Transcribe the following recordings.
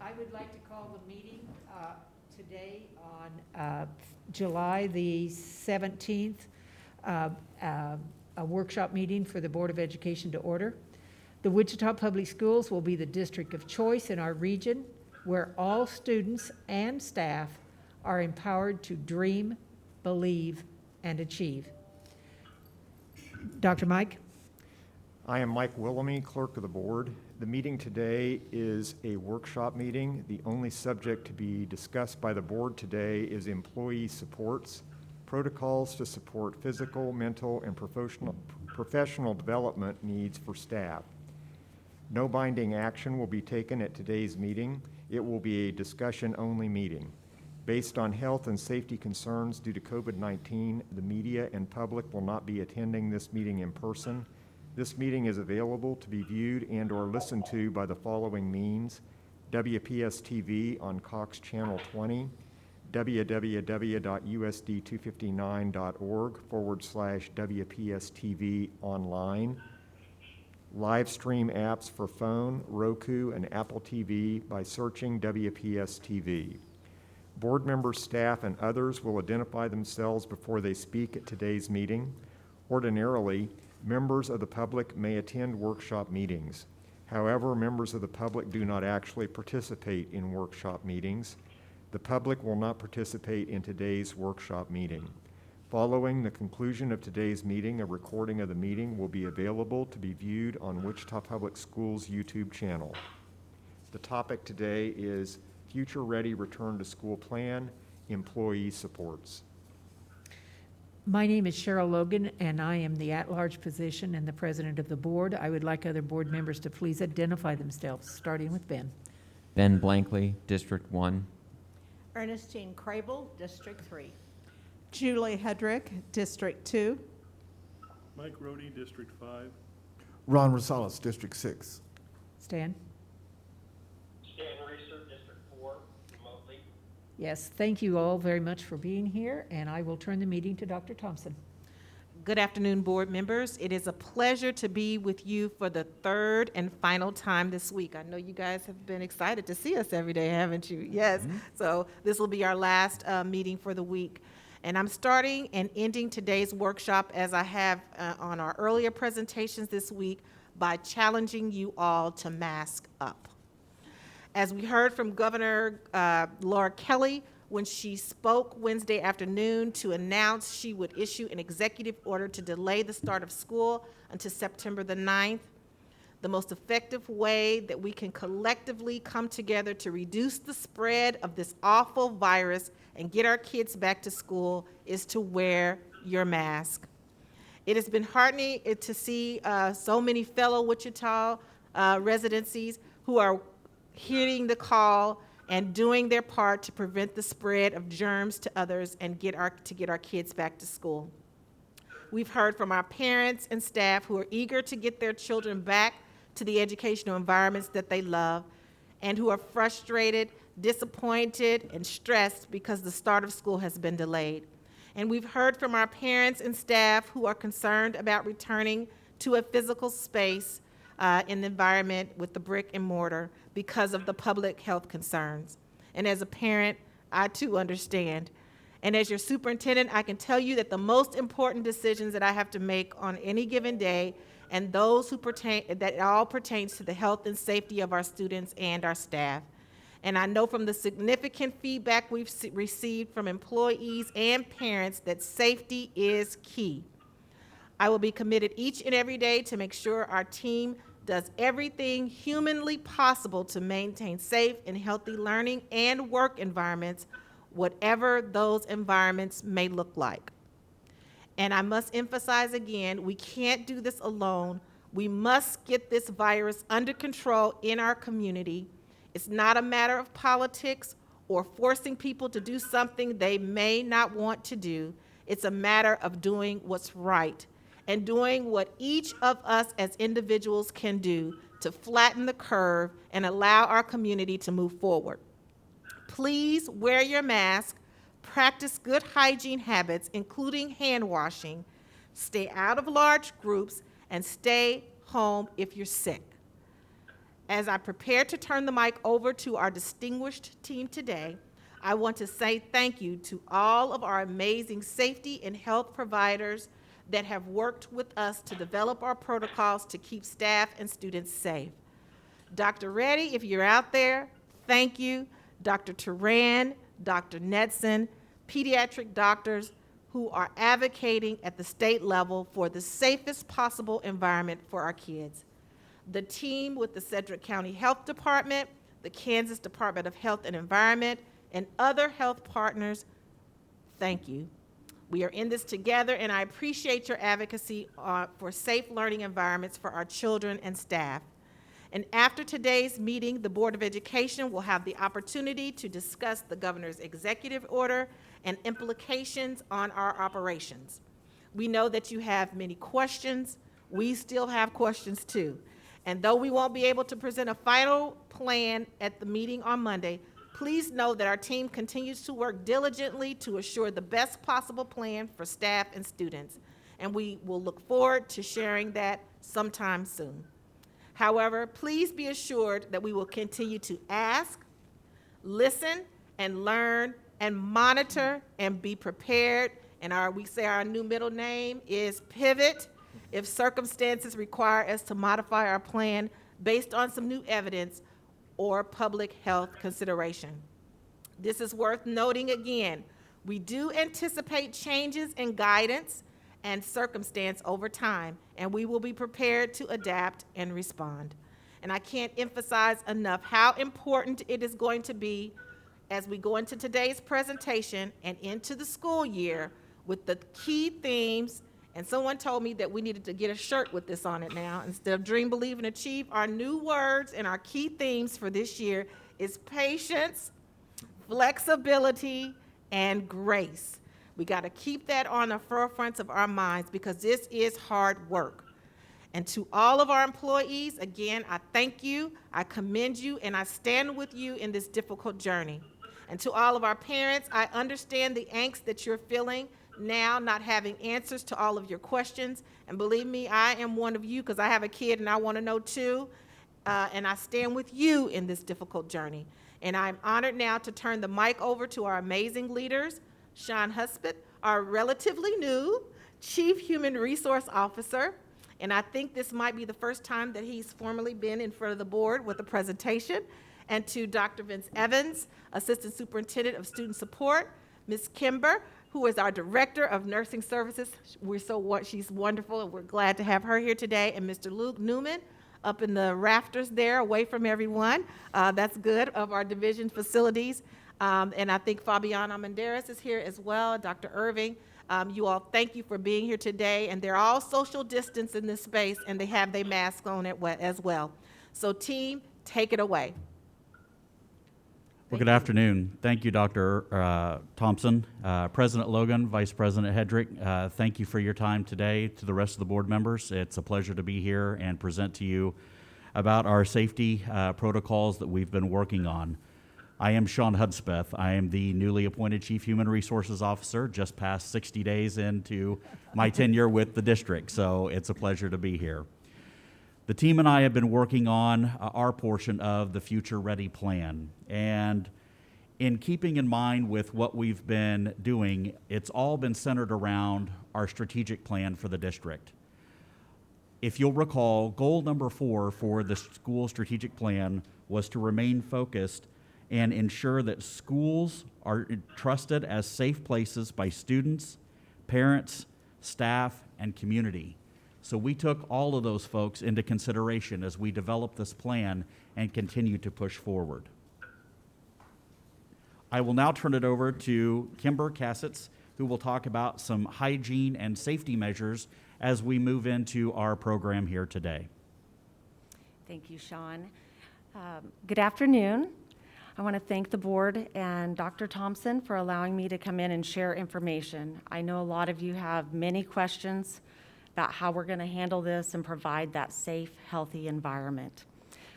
I would like to call the meeting today on July the 17th, a workshop meeting for the Board of Education to order. The Wichita Public Schools will be the district of choice in our region, where all students and staff are empowered to dream, believe, and achieve. Dr. Mike? I am Mike Willoughby, Clerk of the Board. The meeting today is a workshop meeting. The only subject to be discussed by the board today is employee supports, protocols to support physical, mental, and professional development needs for staff. No binding action will be taken at today's meeting. It will be a discussion-only meeting. Based on health and safety concerns due to COVID-19, the media and public will not be attending this meeting in person. This meeting is available to be viewed and or listened to by the following means: WPS TV on Cox Channel 20, www.usd259.org/WPS TV online, live stream apps for phone, Roku, and Apple TV by searching WPS TV. Board members, staff, and others will identify themselves before they speak at today's meeting. Ordinarily, members of the public may attend workshop meetings. However, members of the public do not actually participate in workshop meetings. The public will not participate in today's workshop meeting. Following the conclusion of today's meeting, a recording of the meeting will be available to be viewed on Wichita Public Schools' YouTube channel. The topic today is Future Ready Return to School Plan, Employee Supports. My name is Cheryl Logan, and I am the at-large position and the president of the board. I would like other board members to please identify themselves, starting with Ben. Ben Blankley, District 1. Ernestine Crable, District 3. Julie Hedrick, District 2. Mike Rohde, District 5. Ron Rosales, District 6. Stan? Stan Reeser, District 4, remotely. Yes, thank you all very much for being here, and I will turn the meeting to Dr. Thompson. Good afternoon, board members. It is a pleasure to be with you for the third and final time this week. I know you guys have been excited to see us every day, haven't you? Yes. Mm-hmm. So this will be our last meeting for the week. And I'm starting and ending today's workshop, as I have on our earlier presentations this week, by challenging you all to mask up. As we heard from Governor Laura Kelly when she spoke Wednesday afternoon to announce she would issue an executive order to delay the start of school until September the 9th, the most effective way that we can collectively come together to reduce the spread of this awful virus and get our kids back to school is to wear your mask. It has been heartening to see so many fellow Wichita residencies who are hearing the call and doing their part to prevent the spread of germs to others and get our kids back to school. We've heard from our parents and staff who are eager to get their children back to the educational environments that they love, and who are frustrated, disappointed, and stressed because the start of school has been delayed. And we've heard from our parents and staff who are concerned about returning to a physical space in the environment with the brick and mortar because of the public health concerns. And as a parent, I too understand. And as your superintendent, I can tell you that the most important decisions that I have to make on any given day, and those who that all pertains to the health and safety of our students and our staff. And I know from the significant feedback we've received from employees and parents that safety is key. I will be committed each and every day to make sure our team does everything humanly possible to maintain safe and healthy learning and work environments, whatever those environments may look like. And I must emphasize again, we can't do this alone. We must get this virus under control in our community. It's not a matter of politics or forcing people to do something they may not want to do. It's a matter of doing what's right and doing what each of us as individuals can do to flatten the curve and allow our community to move forward. Please wear your mask, practice good hygiene habits, including hand washing, stay out of large groups, and stay home if you're sick. As I prepare to turn the mic over to our distinguished team today, I want to say thank you to all of our amazing safety and health providers that have worked with us to develop our protocols to keep staff and students safe. Dr. Reddy, if you're out there, thank you. Dr. Turan, Dr. Netson, pediatric doctors who are advocating at the state level for the safest possible environment for our kids. The team with the Sedgwick County Health Department, the Kansas Department of Health and Environment, and other health partners, thank you. We are in this together, and I appreciate your advocacy for safe learning environments for our children and staff. And after today's meeting, the Board of Education will have the opportunity to discuss the governor's executive order and implications on our operations. We know that you have many questions. We still have questions too. And though we won't be able to present a final plan at the meeting on Monday, please know that our team continues to work diligently to assure the best possible plan for staff and students. And we will look forward to sharing that sometime soon. However, please be assured that we will continue to ask, listen, and learn, and monitor, and be prepared. And we say our new middle name is Pivot if circumstances require us to modify our plan based on some new evidence or public health consideration. This is worth noting again. We do anticipate changes in guidance and circumstance over time, and we will be prepared to adapt and respond. And I can't emphasize enough how important it is going to be as we go into today's presentation and into the school year with the key themes. And someone told me that we needed to get a shirt with this on it now. Instead of dream, believe, and achieve, our new words and our key themes for this year is patience, flexibility, and grace. We got to keep that on the forefront of our minds because this is hard work. And to all of our employees, again, I thank you, I commend you, and I stand with you in this difficult journey. And to all of our parents, I understand the angst that you're feeling now, not having answers to all of your questions. And believe me, I am one of you because I have a kid and I want to know too. And I stand with you in this difficult journey. And I'm honored now to turn the mic over to our amazing leaders, Sean Husband, our relatively new Chief Human Resource Officer. And I think this might be the first time that he's formally been in front of the board with a presentation. And to Dr. Vince Evans, Assistant Superintendent of Student Support, Ms. Kimber, who is our Director of Nursing Services. She's wonderful, and we're glad to have her here today. And Mr. Luke Newman, up in the rafters there, away from everyone. That's good, of our division facilities. And I think Fabiana Menderes is here as well, Dr. Irving. You all, thank you for being here today. And they're all social distance in this space, and they have their masks on as well. So team, take it away. Well, good afternoon. Thank you, Dr. Thompson. President Logan, Vice President Hedrick, thank you for your time today. To the rest of the board members, it's a pleasure to be here and present to you about our safety protocols that we've been working on. I am Sean Hudspeth. I am the newly appointed Chief Human Resources Officer, just past 60 days into my tenure with the district, so it's a pleasure to be here. The team and I have been working on our portion of the Future Ready plan, and in keeping in mind with what we've been doing, it's all been centered around our strategic plan for the district. If you'll recall, goal number 4 for the school strategic plan was to remain focused and ensure that schools are trusted as safe places by students, parents, staff, and community. So we took all of those folks into consideration as we developed this plan and continue to push forward. I will now turn it over to Kimber Cassitz, who will talk about some hygiene and safety measures as we move into our program here today. Thank you, Sean. Good afternoon. I want to thank the board and Dr. Thompson for allowing me to come in and share information. I know a lot of you have many questions about how we're going to handle this and provide that safe, healthy environment.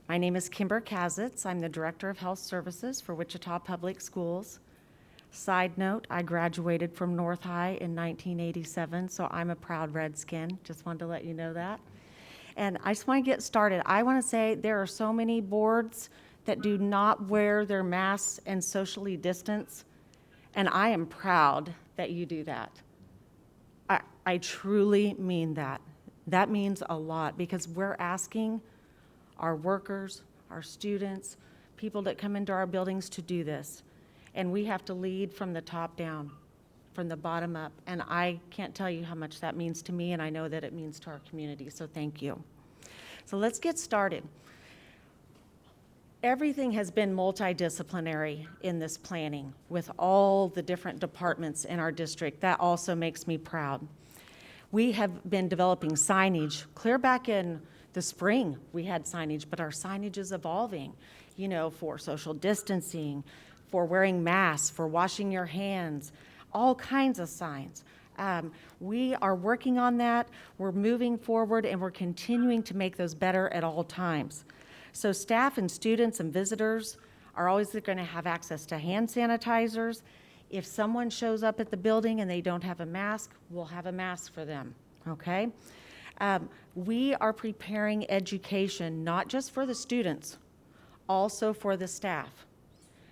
My name is Kimber Cassitz. I'm the Director of Health Services for Wichita Public Schools. Side note, I graduated from North High in 1987, so I'm a proud Redskin. Just wanted to let you know that. And I just want to get started. I want to say there are so many boards that do not wear their masks and socially distance, and I am proud that you do that. I truly mean that. That means a lot because we're asking our workers, our students, people that come into our buildings to do this. And we have to lead from the top down, from the bottom up. And I can't tell you how much that means to me, and I know that it means to our community, so thank you. So let's get started. Everything has been multidisciplinary in this planning with all the different departments in our district. That also makes me proud. We have been developing signage. Clear back in the spring, we had signage, but our signage is evolving, you know, for social distancing, for wearing masks, for washing your hands, all kinds of signs. We are working on that. We're moving forward, and we're continuing to make those better at all times. So staff and students and visitors are always going to have access to hand sanitizers. If someone shows up at the building and they don't have a mask, we'll have a mask for them, okay? We are preparing education, not just for the students, also for the staff.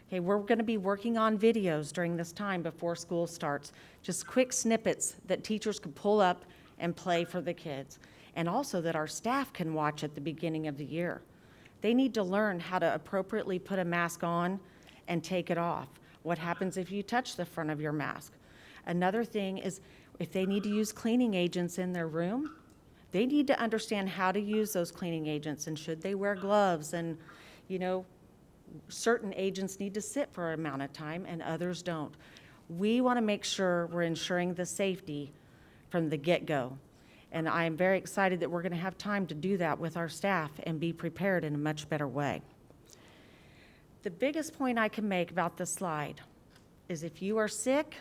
Okay, we're going to be working on videos during this time before school starts, just quick snippets that teachers can pull up and play for the kids, and also that our staff can watch at the beginning of the year. They need to learn how to appropriately put a mask on and take it off. What happens if you touch the front of your mask? Another thing is if they need to use cleaning agents in their room, they need to understand how to use those cleaning agents and should they wear gloves. And, you know, certain agents need to sit for an amount of time and others don't. We want to make sure we're ensuring the safety from the get-go. And I'm very excited that we're going to have time to do that with our staff and be prepared in a much better way. The biggest point I can make about this slide is if you are sick,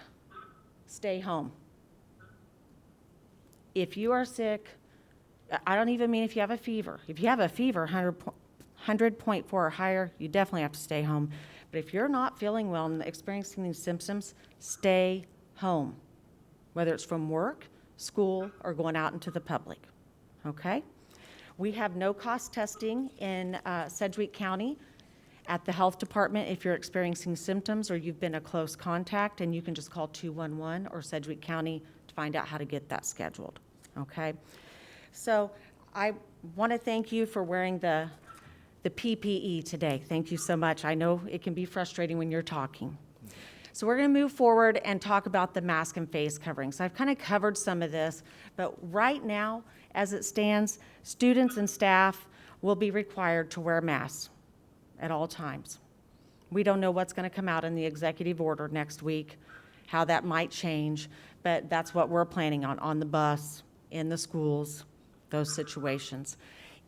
stay home. If you are sick, I don't even mean if you have a fever. If you have a fever, 100.4 or higher, you definitely have to stay home. But if you're not feeling well and experiencing these symptoms, stay home, whether it's from work, school, or going out into the public, okay? We have no-cost testing in Sedgwick County at the health department if you're experiencing symptoms or you've been a close contact, and you can just call 211 or Sedgwick County to find out how to get that scheduled, okay? So I want to thank you for wearing the PPE today. Thank you so much. I know it can be frustrating when you're talking. So we're going to move forward and talk about the mask and face covering. So I've kind of covered some of this, but right now, as it stands, students and staff will be required to wear masks at all times. We don't know what's going to come out in the executive order next week, how that might change, but that's what we're planning on the bus, in the schools, those situations.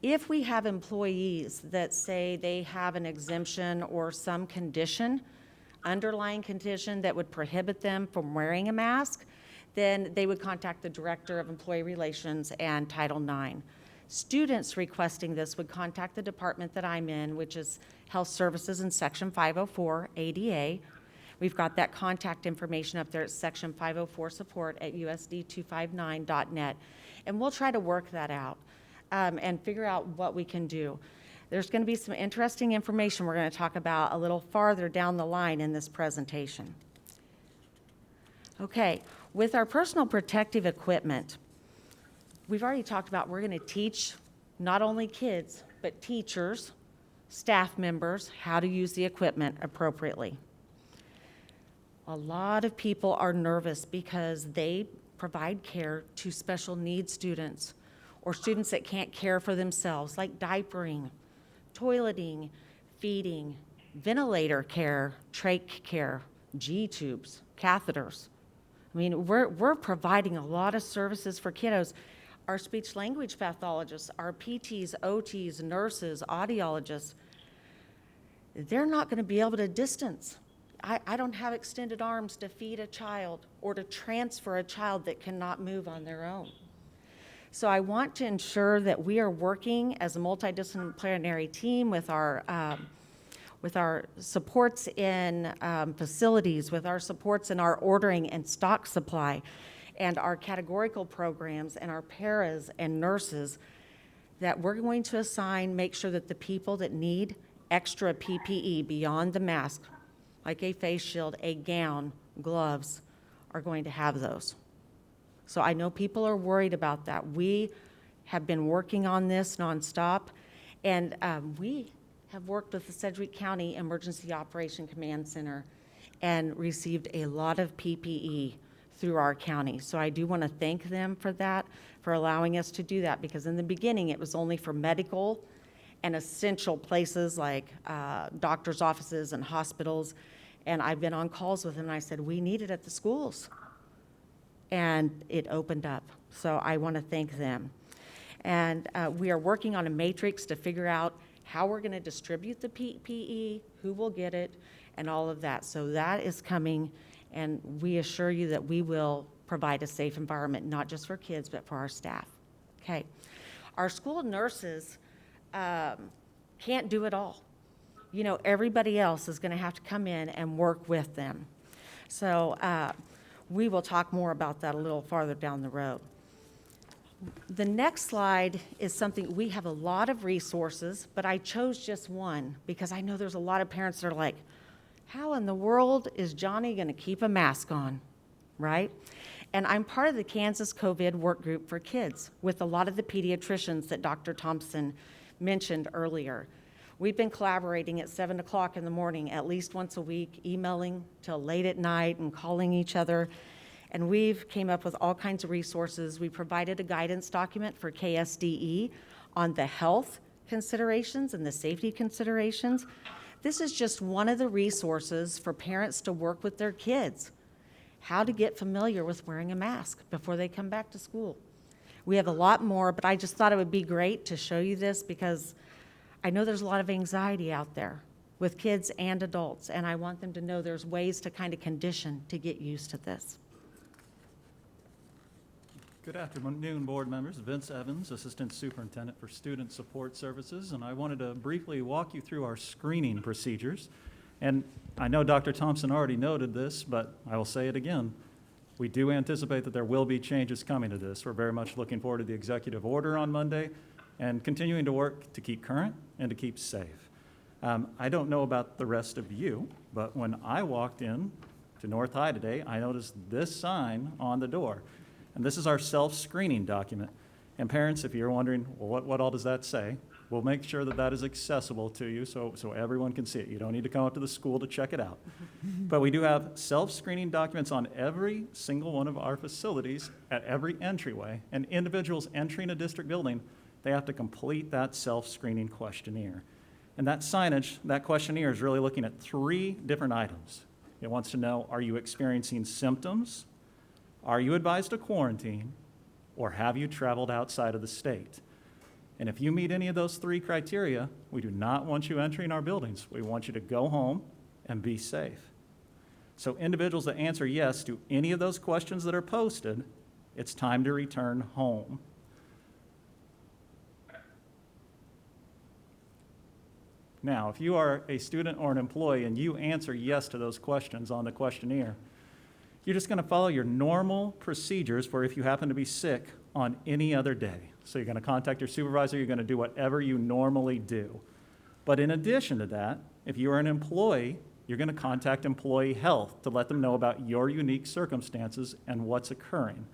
If we have employees that say they have an exemption or some condition, underlying condition that would prohibit them from wearing a mask, then they would contact the Director of Employee Relations and Title IX. Students requesting this would contact the department that I'm in, which is Health Services in Section 504 ADA. We've got that contact information up there at Section 504 support at usd259.net. And we'll try to work that out and figure out what we can do. There's going to be some interesting information we're going to talk about a little farther down the line in this presentation. Okay, with our personal protective equipment, we've already talked about we're going to teach not only kids, but teachers, staff members, how to use the equipment appropriately. A lot of people are nervous because they provide care to special needs students or students that can't care for themselves, like diapering, toileting, feeding, ventilator care, trach care, G-tubes, catheters. I mean, we're providing a lot of services for kiddos. Our speech language pathologists, our PTs, OTs, nurses, audiologists, they're not going to be able to distance. I don't have extended arms to feed a child or to transfer a child that cannot move on their own. So I want to ensure that we are working as a multidisciplinary team with our supports in facilities, with our supports in our ordering and stock supply, and our categorical programs and our paras and nurses that we're going to assign, make sure that the people that need extra PPE beyond the mask, like a face shield, a gown, gloves, are going to have those. So I know people are worried about that. We have been working on this nonstop, and we have worked with the Sedgwick County Emergency Operation Command Center and received a lot of PPE through our county. So I do want to thank them for that, for allowing us to do that, because in the beginning, it was only for medical and essential places like doctor's offices and hospitals. And I've been on calls with them, and I said, we need it at the schools. And it opened up. So I want to thank them. And we are working on a matrix to figure out how we're going to distribute the PPE, who will get it, and all of that. So that is coming, and we assure you that we will provide a safe environment, not just for kids, but for our staff. Okay. Our school nurses can't do it all. You know, everybody else is going to have to come in and work with them. So we will talk more about that a little farther down the road. The next slide is something, we have a lot of resources, but I chose just one because I know there's a lot of parents that are like, how in the world is Johnny going to keep a mask on, right? And I'm part of the Kansas COVID work group for kids with a lot of the pediatricians that Dr. Thompson mentioned earlier. We've been collaborating at 7 o'clock in the morning, at least once a week, emailing till late at night and calling each other. And we've came up with all kinds of resources. We provided a guidance document for KSDE on the health considerations and the safety considerations. This is just one of the resources for parents to work with their kids, how to get familiar with wearing a mask before they come back to school. We have a lot more, but I just thought it would be great to show you this because I know there's a lot of anxiety out there with kids and adults, and I want them to know there's ways to kind of condition to get used to this. Good afternoon, board members. Vince Evans, Assistant Superintendent for Student Support Services, and I wanted to briefly walk you through our screening procedures. And I know Dr. Thompson already noted this, but I will say it again. We do anticipate that there will be changes coming to this. We're very much looking forward to the executive order on Monday and continuing to work to keep current and to keep safe. I don't know about the rest of you, but when I walked in to North High today, I noticed this sign on the door. And this is our self-screening document. And parents, if you're wondering, well, what all does that say? We'll make sure that that is accessible to you so everyone can see it. You don't need to come up to the school to check it out. But we do have self-screening documents on every single one of our facilities at every entryway. And individuals entering a district building, they have to complete that self-screening questionnaire. And that signage, that questionnaire is really looking at 3 different items. It wants to know, are you experiencing symptoms? Are you advised to quarantine, or have you traveled outside of the state? And if you meet any of those 3 criteria, we do not want you entering our buildings. We want you to go home and be safe. So individuals that answer yes to any of those questions that are posted, it's time to return home. Now, if you are a student or an employee and you answer yes to those questions on the questionnaire, you're just going to follow your normal procedures for if you happen to be sick on any other day. So you're going to contact your supervisor, you're going to do whatever you normally do. But in addition to that, if you are an employee, you're going to contact employee health to let them know about your unique circumstances and what's occurring.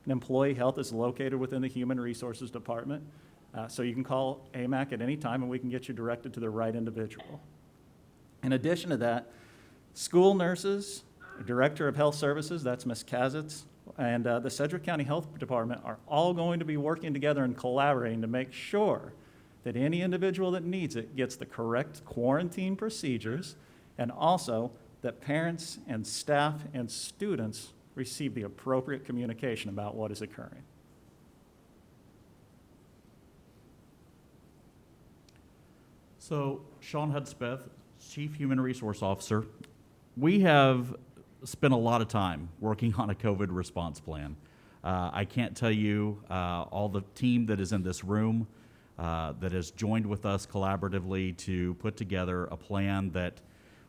And employee health is located within the Human Resources Department, so you can call AMAC at any time and we can get you directed to the right individual. In addition to that, school nurses, Director of Health Services, that's Ms. Kazitz, and the Sedgwick County Health Department are all going to be working together and collaborating to make sure that any individual that needs it gets the correct quarantine procedures, and also that parents and staff and students receive the appropriate communication about what is occurring. So, Sean Hudspeth, Chief Human Resource Officer, we have spent a lot of time working on a COVID response plan. I can't tell you all the team that is in this room that has joined with us collaboratively to put together a plan that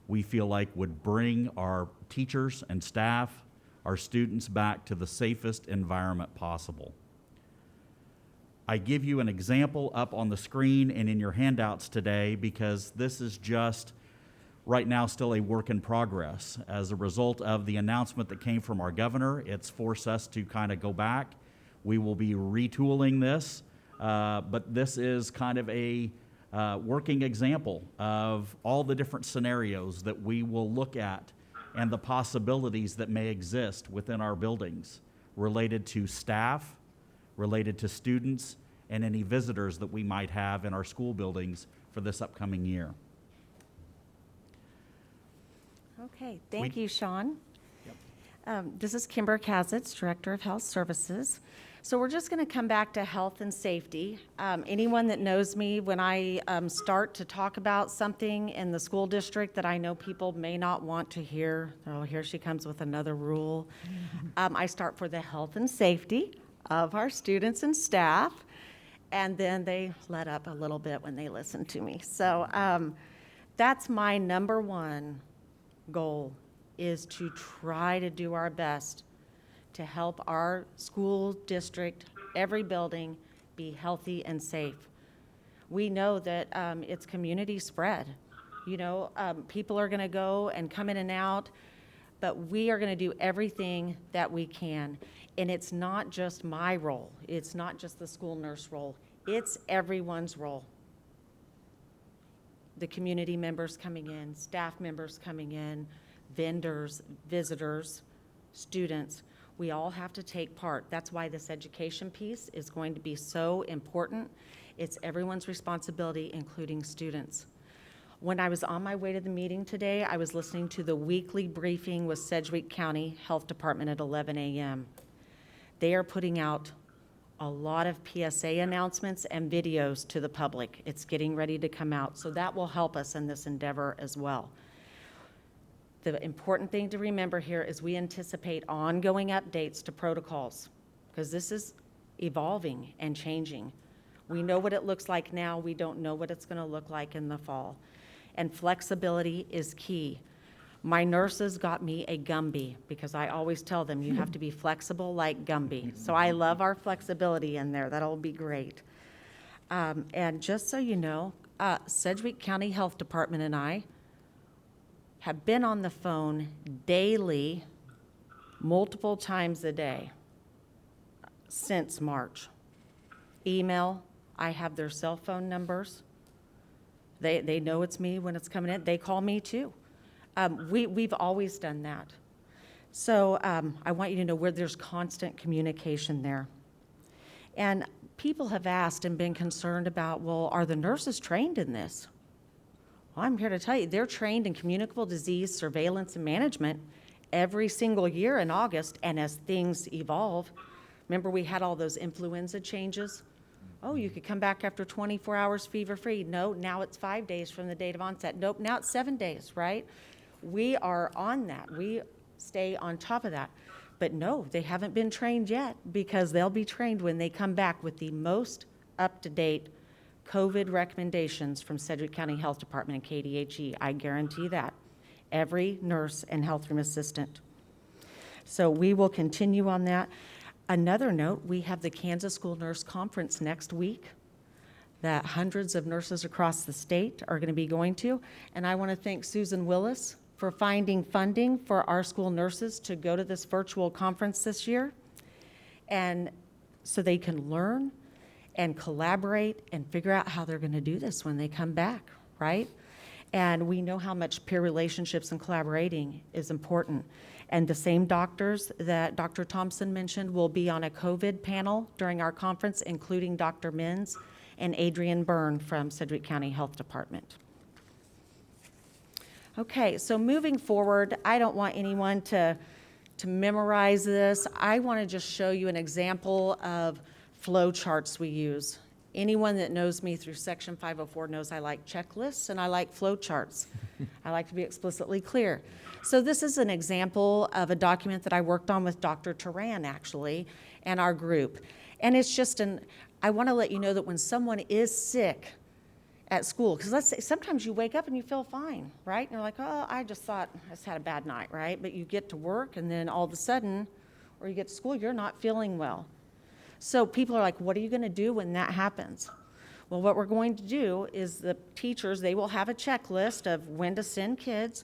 we feel like would bring our teachers and staff, our students back to the safest environment possible. I give you an example up on the screen and in your handouts today because this is just right now still a work in progress. As a result of the announcement that came from our governor, it's forced us to kind of go back. We will be retooling this, but this is kind of a working example of all the different scenarios that we will look at and the possibilities that may exist within our buildings related to staff, related to students, and any visitors that we might have in our school buildings for this upcoming year. Okay, thank you, Sean. This is Kimber Kazitz, Director of Health Services. So we're just going to come back to health and safety. Anyone that knows me, when I start to talk about something in the school district that I know people may not want to hear, oh, here she comes with another rule. I start for the health and safety of our students and staff, and then they let up a little bit when they listen to me. So that's my number one goal, is to try to do our best to help our school district, every building, be healthy and safe. We know that it's community spread. You know, people are going to go and come in and out, but we are going to do everything that we can. And it's not just my role. It's not just the school nurse role. It's everyone's role. The community members coming in, staff members coming in, vendors, visitors, students. We all have to take part. That's why this education piece is going to be so important. It's everyone's responsibility, including students. When I was on my way to the meeting today, I was listening to the weekly briefing with Sedgwick County Health Department at 11 a.m. They are putting out a lot of PSA announcements and videos to the public. It's getting ready to come out, so that will help us in this endeavor as well. The important thing to remember here is we anticipate ongoing updates to protocols, because this is evolving and changing. We know what it looks like now. We don't know what it's going to look like in the fall. And flexibility is key. My nurses got me a Gumby, because I always tell them you have to be flexible like Gumby. So I love our flexibility in there. That'll be great. And just so you know, Sedgwick County Health Department and I have been on the phone daily, multiple times a day since March. Email, I have their cell phone numbers. They know it's me when it's coming in. They call me too. We've always done that. So I want you to know where there's constant communication there. And people have asked and been concerned about, well, are the nurses trained in this? Well, I'm here to tell you, they're trained in communicable disease surveillance and management every single year in August, and as things evolve, remember we had all those influenza changes? Oh, you could come back after 24 hours fever-free. No, now it's 5 days from the date of onset. Nope, now it's 7 days, right? We are on that. We stay on top of that. But no, they haven't been trained yet, because they'll be trained when they come back with the most up-to-date COVID recommendations from Sedgwick County Health Department and KDHE. I guarantee that. Every nurse and health room assistant. So we will continue on that. Another note, we have the Kansas School Nurse Conference next week that hundreds of nurses across the state are going to be going to. And I want to thank Susan Willis for finding funding for our school nurses to go to this virtual conference this year, and so they can learn and collaborate and figure out how they're going to do this when they come back, right? And we know how much peer relationships and collaborating is important. And the same doctors that Dr. Thompson mentioned will be on a COVID panel during our conference, including Dr. Menz and Adrian Byrne from Sedgwick County Health Department. Okay, so moving forward, I don't want anyone to memorize this. I want to just show you an example of flow charts we use. Anyone that knows me through Section 504 knows I like checklists and I like flow charts. I like to be explicitly clear. So this is an example of a document that I worked on with Dr. Turan, actually, and our group. And it's just I want to let you know that when someone is sick at school, because let's say sometimes you wake up and you feel fine, right? And you're like, oh, I just had a bad night, right? But you get to work and then all of a sudden, or you get to school, you're not feeling well. So people are like, what are you going to do when that happens? Well, what we're going to do is the teachers, they will have a checklist of when to send kids.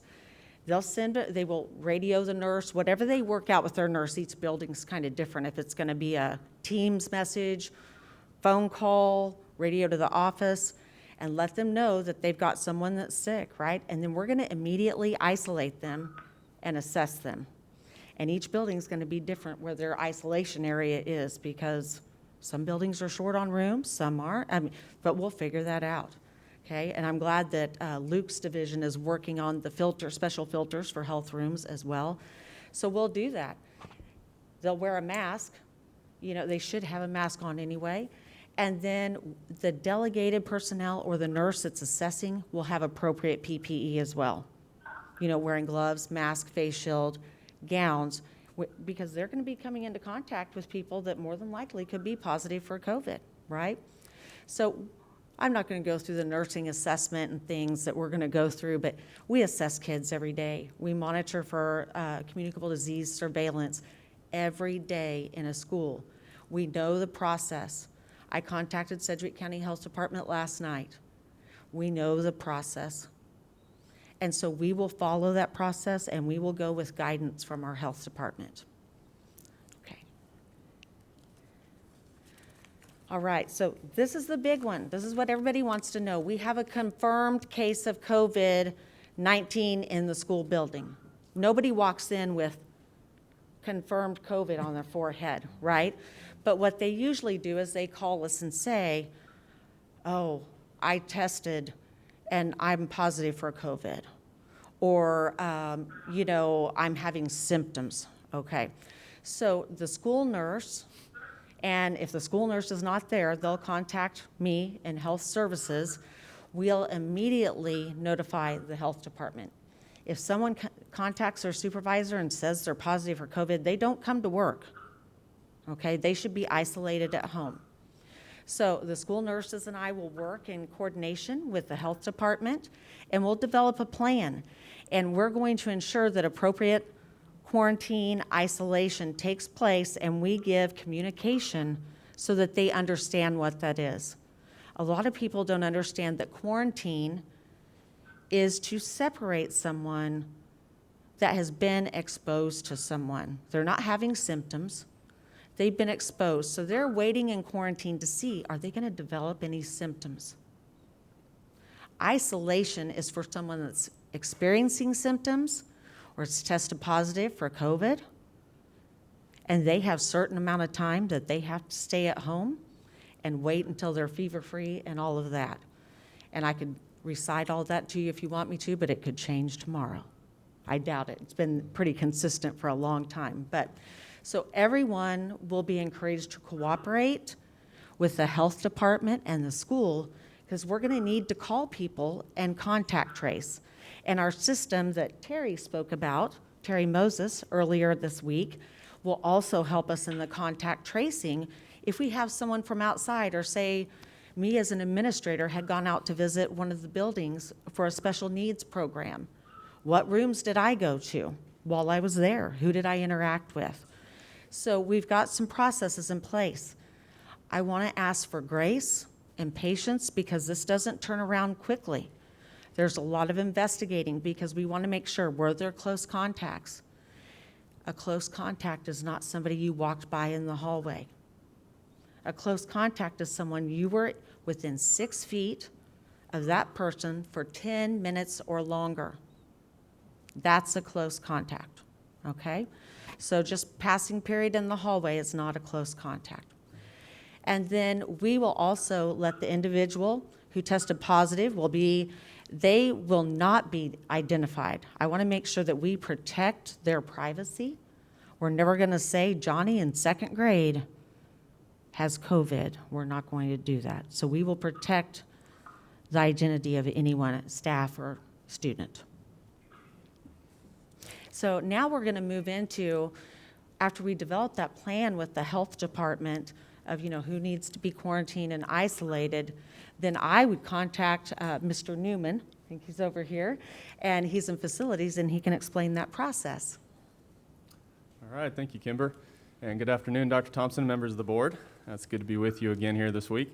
They will radio the nurse, whatever they work out with their nurse. Each building's kind of different. If it's going to be a Teams message, phone call, radio to the office, and let them know that they've got someone that's sick, right? And then we're going to immediately isolate them and assess them. And each building's going to be different where their isolation area is, because some buildings are short on rooms, some aren't. But we'll figure that out. Okay, and I'm glad that Luke's division is working on the special filters for health rooms as well. So we'll do that. They'll wear a mask. You know, they should have a mask on anyway. And then the delegated personnel or the nurse that's assessing will have appropriate PPE as well. You know, wearing gloves, mask, face shield, gowns, because they're going to be coming into contact with people that more than likely could be positive for COVID, right? So I'm not going to go through the nursing assessment and things that we're going to go through, but we assess kids every day. We monitor for communicable disease surveillance every day in a school. We know the process. I contacted Sedgwick County Health Department last night. We know the process. And so we will follow that process, and we will go with guidance from our health department. Okay. All right, so this is the big one. This is what everybody wants to know. We have a confirmed case of COVID-19 in the school building. Nobody walks in with confirmed COVID on their forehead, right? But what they usually do is they call us and say, oh, I tested and I'm positive for COVID. Or, you know, I'm having symptoms. Okay. So the school nurse, and if the school nurse is not there, they'll contact me and health services. We'll immediately notify the health department. If someone contacts their supervisor and says they're positive for COVID, they don't come to work. Okay, they should be isolated at home. So the school nurses and I will work in coordination with the health department, and we'll develop a plan. And we're going to ensure that appropriate quarantine isolation takes place, and we give communication so that they understand what that is. A lot of people don't understand that quarantine is to separate someone that has been exposed to someone. They're not having symptoms. They've been exposed, so they're waiting in quarantine to see, are they going to develop any symptoms? Isolation is for someone that's experiencing symptoms or it's tested positive for COVID, and they have a certain amount of time that they have to stay at home and wait until they're fever-free and all of that. And I could recite all that to you if you want me to, but it could change tomorrow. I doubt it. It's been pretty consistent for a long time. So everyone will be encouraged to cooperate with the health department and the school, because we're going to need to call people and contact trace. And our system that Terry spoke about, Terry Moses, earlier this week, will also help us in the contact tracing if we have someone from outside, or say me as an administrator had gone out to visit one of the buildings for a special needs program. What rooms did I go to while I was there? Who did I interact with? So we've got some processes in place. I want to ask for grace and patience, because this doesn't turn around quickly. There's a lot of investigating, because we want to make sure were there close contacts. A close contact is not somebody you walked by in the hallway. A close contact is someone you were within 6 feet of that person for 10 minutes or longer. That's a close contact, okay? So just passing period in the hallway is not a close contact. And then we will also let the individual who tested positive they will not be identified. I want to make sure that we protect their privacy. We're never going to say Johnny in 2nd grade has COVID. We're not going to do that. So we will protect the identity of anyone, staff or student. So now we're going to move into, after we develop that plan with the health department of, who needs to be quarantined and isolated, then I would contact Mr. Newman, I think he's over here, and he's in facilities, and he can explain that process. All right, thank you, Kimber. And good afternoon, Dr. Thompson, members of the board. It's good to be with you again here this week.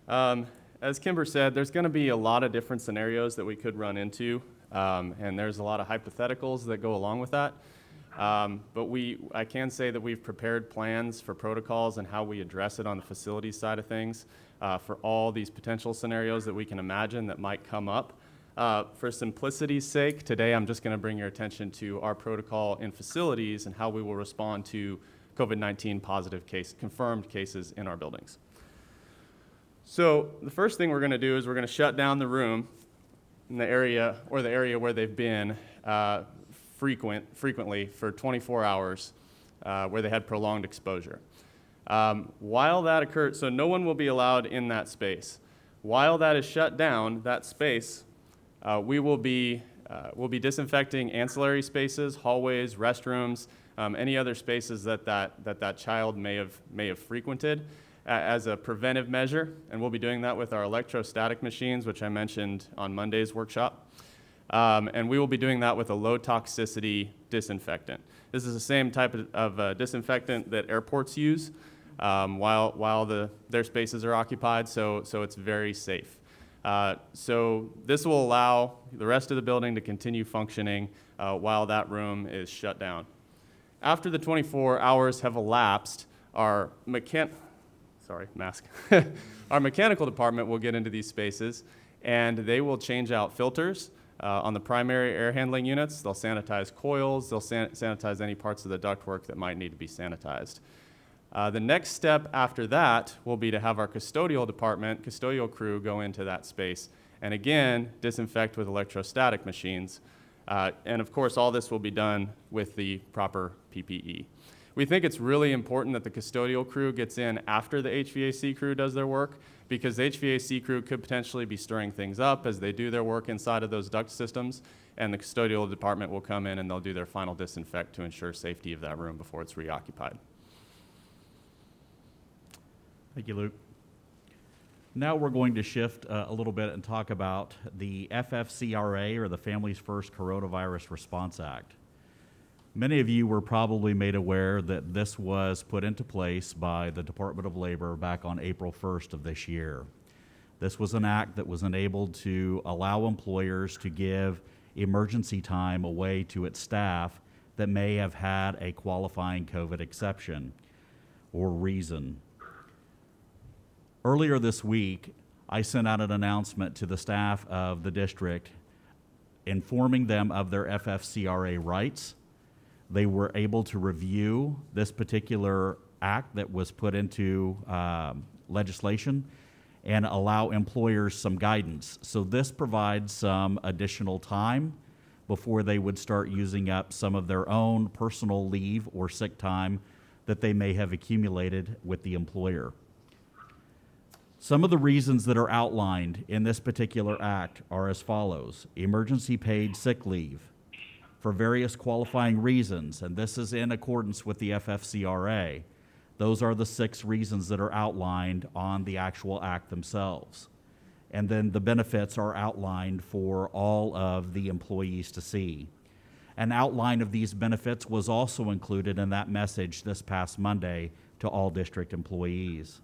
As Kimber said, there's going to be a lot of different scenarios that we could run into, and there's a lot of hypotheticals that go along with that. But I can say that we've prepared plans for protocols and how we address it on the facilities side of things for all these potential scenarios that we can imagine that might come up. For simplicity's sake, today I'm just going to bring your attention to our protocol in facilities and how we will respond to COVID-19 confirmed cases in our buildings. So the first thing we're going to do is we're going to shut down the room in the area where they've been frequently for 24 hours where they had prolonged exposure. While that occurs, so no one will be allowed in that space. While that is shut down, that space, we'll be disinfecting ancillary spaces, hallways, restrooms, any other spaces that child may have frequented as a preventive measure, and we'll be doing that with our electrostatic machines, which I mentioned on Monday's workshop. And we will be doing that with a low toxicity disinfectant. This is the same type of disinfectant that airports use while their spaces are occupied, so it's very safe. So this will allow the rest of the building to continue functioning while that room is shut down. After the 24 hours have elapsed, our mechanical department will get into these spaces, and they will change out filters on the primary air handling units. They'll sanitize coils, they'll sanitize any parts of the ductwork that might need to be sanitized. The next step after that will be to have our custodial crew go into that space and again disinfect with electrostatic machines. And of course, all this will be done with the proper PPE. We think it's really important that the custodial crew gets in after the HVAC crew does their work, because the HVAC crew could potentially be stirring things up as they do their work inside of those duct systems, and the custodial department will come in and they'll do their final disinfect to ensure safety of that room before it's reoccupied. Thank you, Luke. Now we're going to shift a little bit and talk about the FFCRA, or the Families First Coronavirus Response Act. Many of you were probably made aware that this was put into place by the Department of Labor back on April 1st of this year. This was an act that was enabled to allow employers to give emergency time away to its staff that may have had a qualifying COVID exception or reason. Earlier this week, I sent out an announcement to the staff of the district informing them of their FFCRA rights. They were able to review this particular act that was put into legislation and allow employers some guidance. So this provides some additional time before they would start using up some of their own personal leave or sick time that they may have accumulated with the employer. Some of the reasons that are outlined in this particular act are as follows: emergency paid sick leave for various qualifying reasons, and this is in accordance with the FFCRA. Those are the 6 reasons that are outlined on the actual act themselves. And then the benefits are outlined for all of the employees to see. An outline of these benefits was also included in that message this past Monday to all district employees.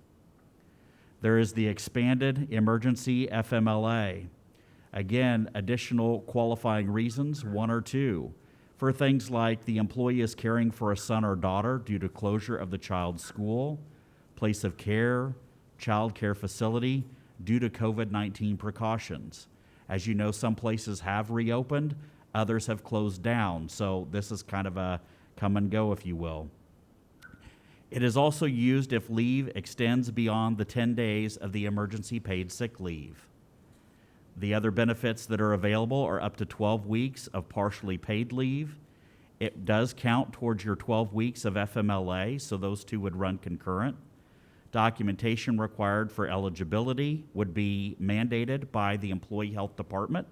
There is the expanded emergency FMLA. Again, additional qualifying reasons, 1 or 2, for things like the employee is caring for a son or daughter due to closure of the child's school, place of care, child care facility due to COVID-19 precautions. As you know, some places have reopened, others have closed down, so this is kind of a come and go, if you will. It is also used if leave extends beyond the 10 days of the emergency paid sick leave. The other benefits that are available are up to 12 weeks of partially paid leave. It does count towards your 12 weeks of FMLA, so those two would run concurrent. Documentation required for eligibility would be mandated by the Employee Health Department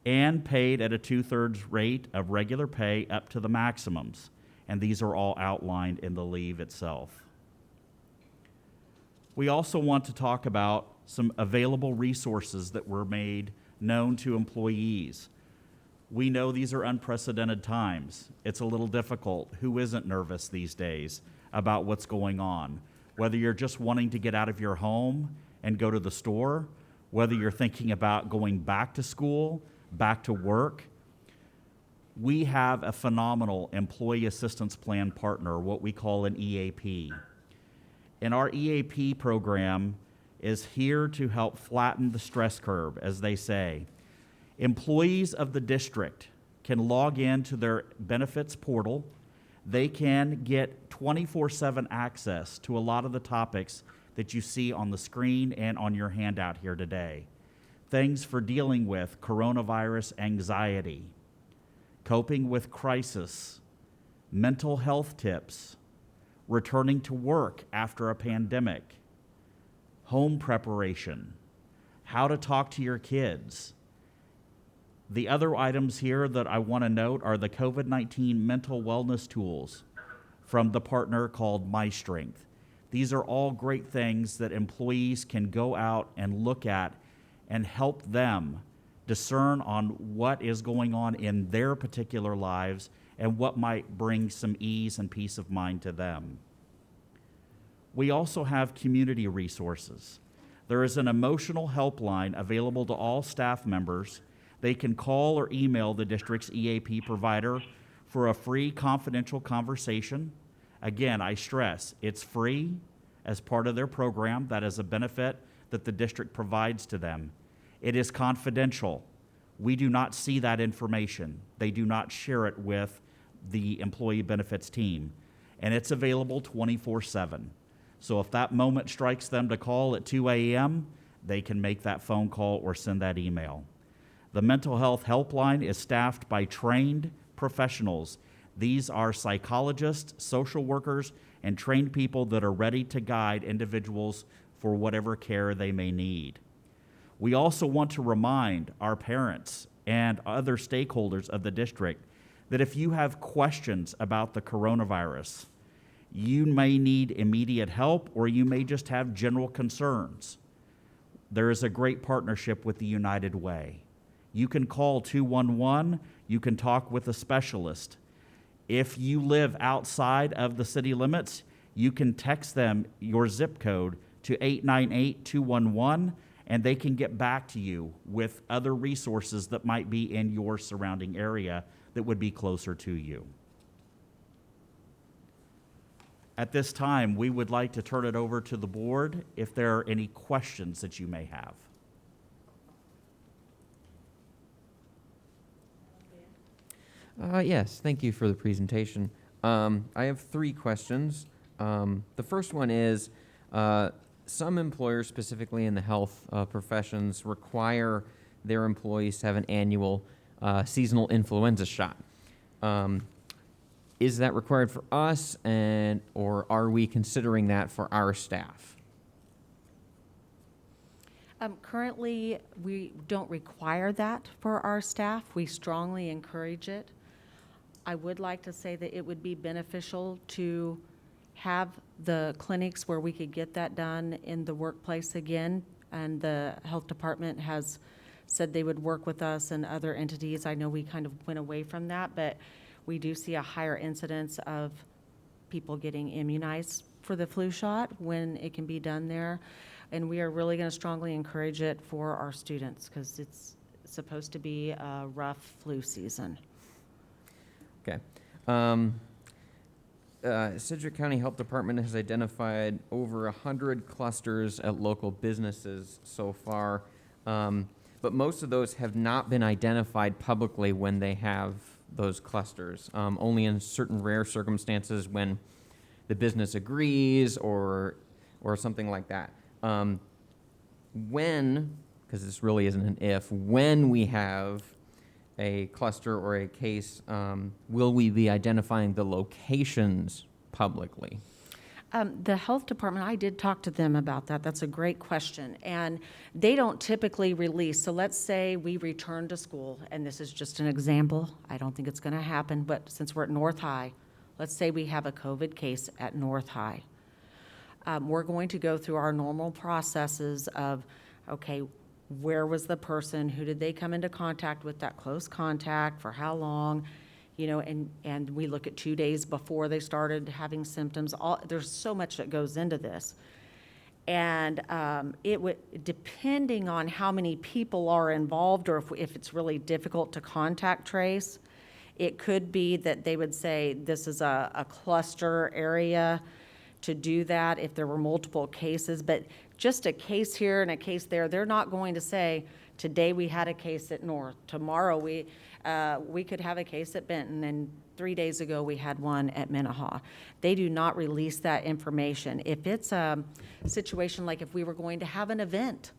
and paid at a 2/3 rate of regular pay up to the maximums. And these are all outlined in the leave itself. We also want to talk about some available resources that were made known to employees. We know these are unprecedented times. It's a little difficult. Who isn't nervous these days about what's going on? Whether you're just wanting to get out of your home and go to the store, whether you're thinking about going back to school, back to work, we have a phenomenal employee assistance plan partner, what we call an EAP. And our EAP program is here to help flatten the stress curve, as they say. Employees of the district can log in to their benefits portal. They can get 24/7 access to a lot of the topics that you see on the screen and on your handout here today. Things for dealing with coronavirus anxiety, coping with crisis, mental health tips, returning to work after a pandemic, home preparation, how to talk to your kids. The other items here that I want to note are the COVID-19 mental wellness tools from the partner called MyStrength. These are all great things that employees can go out and look at and help them discern on what is going on in their particular lives and what might bring some ease and peace of mind to them. We also have community resources. There is an emotional helpline available to all staff members. They can call or email the district's EAP provider for a free confidential conversation. Again, I stress, it's free as part of their program. That is a benefit that the district provides to them. It is confidential. We do not see that information. They do not share it with the employee benefits team. And it's available 24/7. So if that moment strikes them to call at 2 a.m., they can make that phone call or send that email. The mental health helpline is staffed by trained professionals. These are psychologists, social workers, and trained people that are ready to guide individuals for whatever care they may need. We also want to remind our parents and other stakeholders of the district that if you have questions about the coronavirus, you may need immediate help or you may just have general concerns. There is a great partnership with the United Way. You can call 211, you can talk with a specialist. If you live outside of the city limits, you can text them your zip code to 898-211, and they can get back to you with other resources that might be in your surrounding area that would be closer to you. At this time, we would like to turn it over to the board if there are any questions that you may have. Yes, thank you for the presentation. I have 3 questions. The first one is, some employers, specifically in the health professions, require their employees to have an annual seasonal influenza shot. Is that required for us, or are we considering that for our staff? Currently, we don't require that for our staff. We strongly encourage it. I would like to say that it would be beneficial to have the clinics where we could get that done in the workplace again, and the health department has said they would work with us and other entities. I know we kind of went away from that, but we do see a higher incidence of people getting immunized for the flu shot when it can be done there. And we are really going to strongly encourage it for our students because it's supposed to be a rough flu season. Okay. Sedgwick County Health Department has identified over 100 clusters at local businesses so far, but most of those have not been identified publicly when they have those clusters, only in certain rare circumstances when the business agrees or something like that. When, because this really isn't an if, when we have a cluster or a case, will we be identifying the locations publicly? The health department, I did talk to them about that. That's a great question. And they don't typically release. So let's say we return to school, and this is just an example. I don't think it's going to happen, but since we're at North High, let's say we have a COVID case at North High. We're going to go through our normal processes of, okay, where was the person? Who did they come into contact with, that close contact, for how long? you know, and we look at 2 days before they started having symptoms. There's so much that goes into this. And it would, depending on how many people are involved, or if it's really difficult to contact trace, it could be that they would say this is a cluster area to do that if there were multiple cases. But just a case here and a case there, they're not going to say, today we had a case at North, tomorrow we could have a case at Benton, and 3 days ago we had one at Minnehaha. They do not release that information. If it's a situation like if we were going to have an event,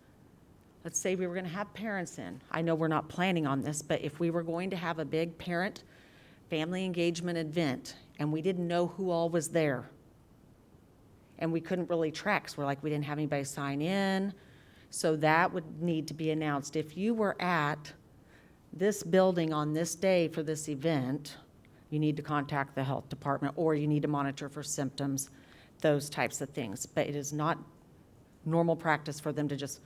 let's say we were going to have parents in. I know we're not planning on this, but if we were going to have a big parent family engagement event and we didn't know who all was there and we couldn't really track, so we didn't have anybody sign in, so that would need to be announced. If you were at this building on this day for this event, you need to contact the health department, or you need to monitor for symptoms, those types of things. But it is not normal practice for them to just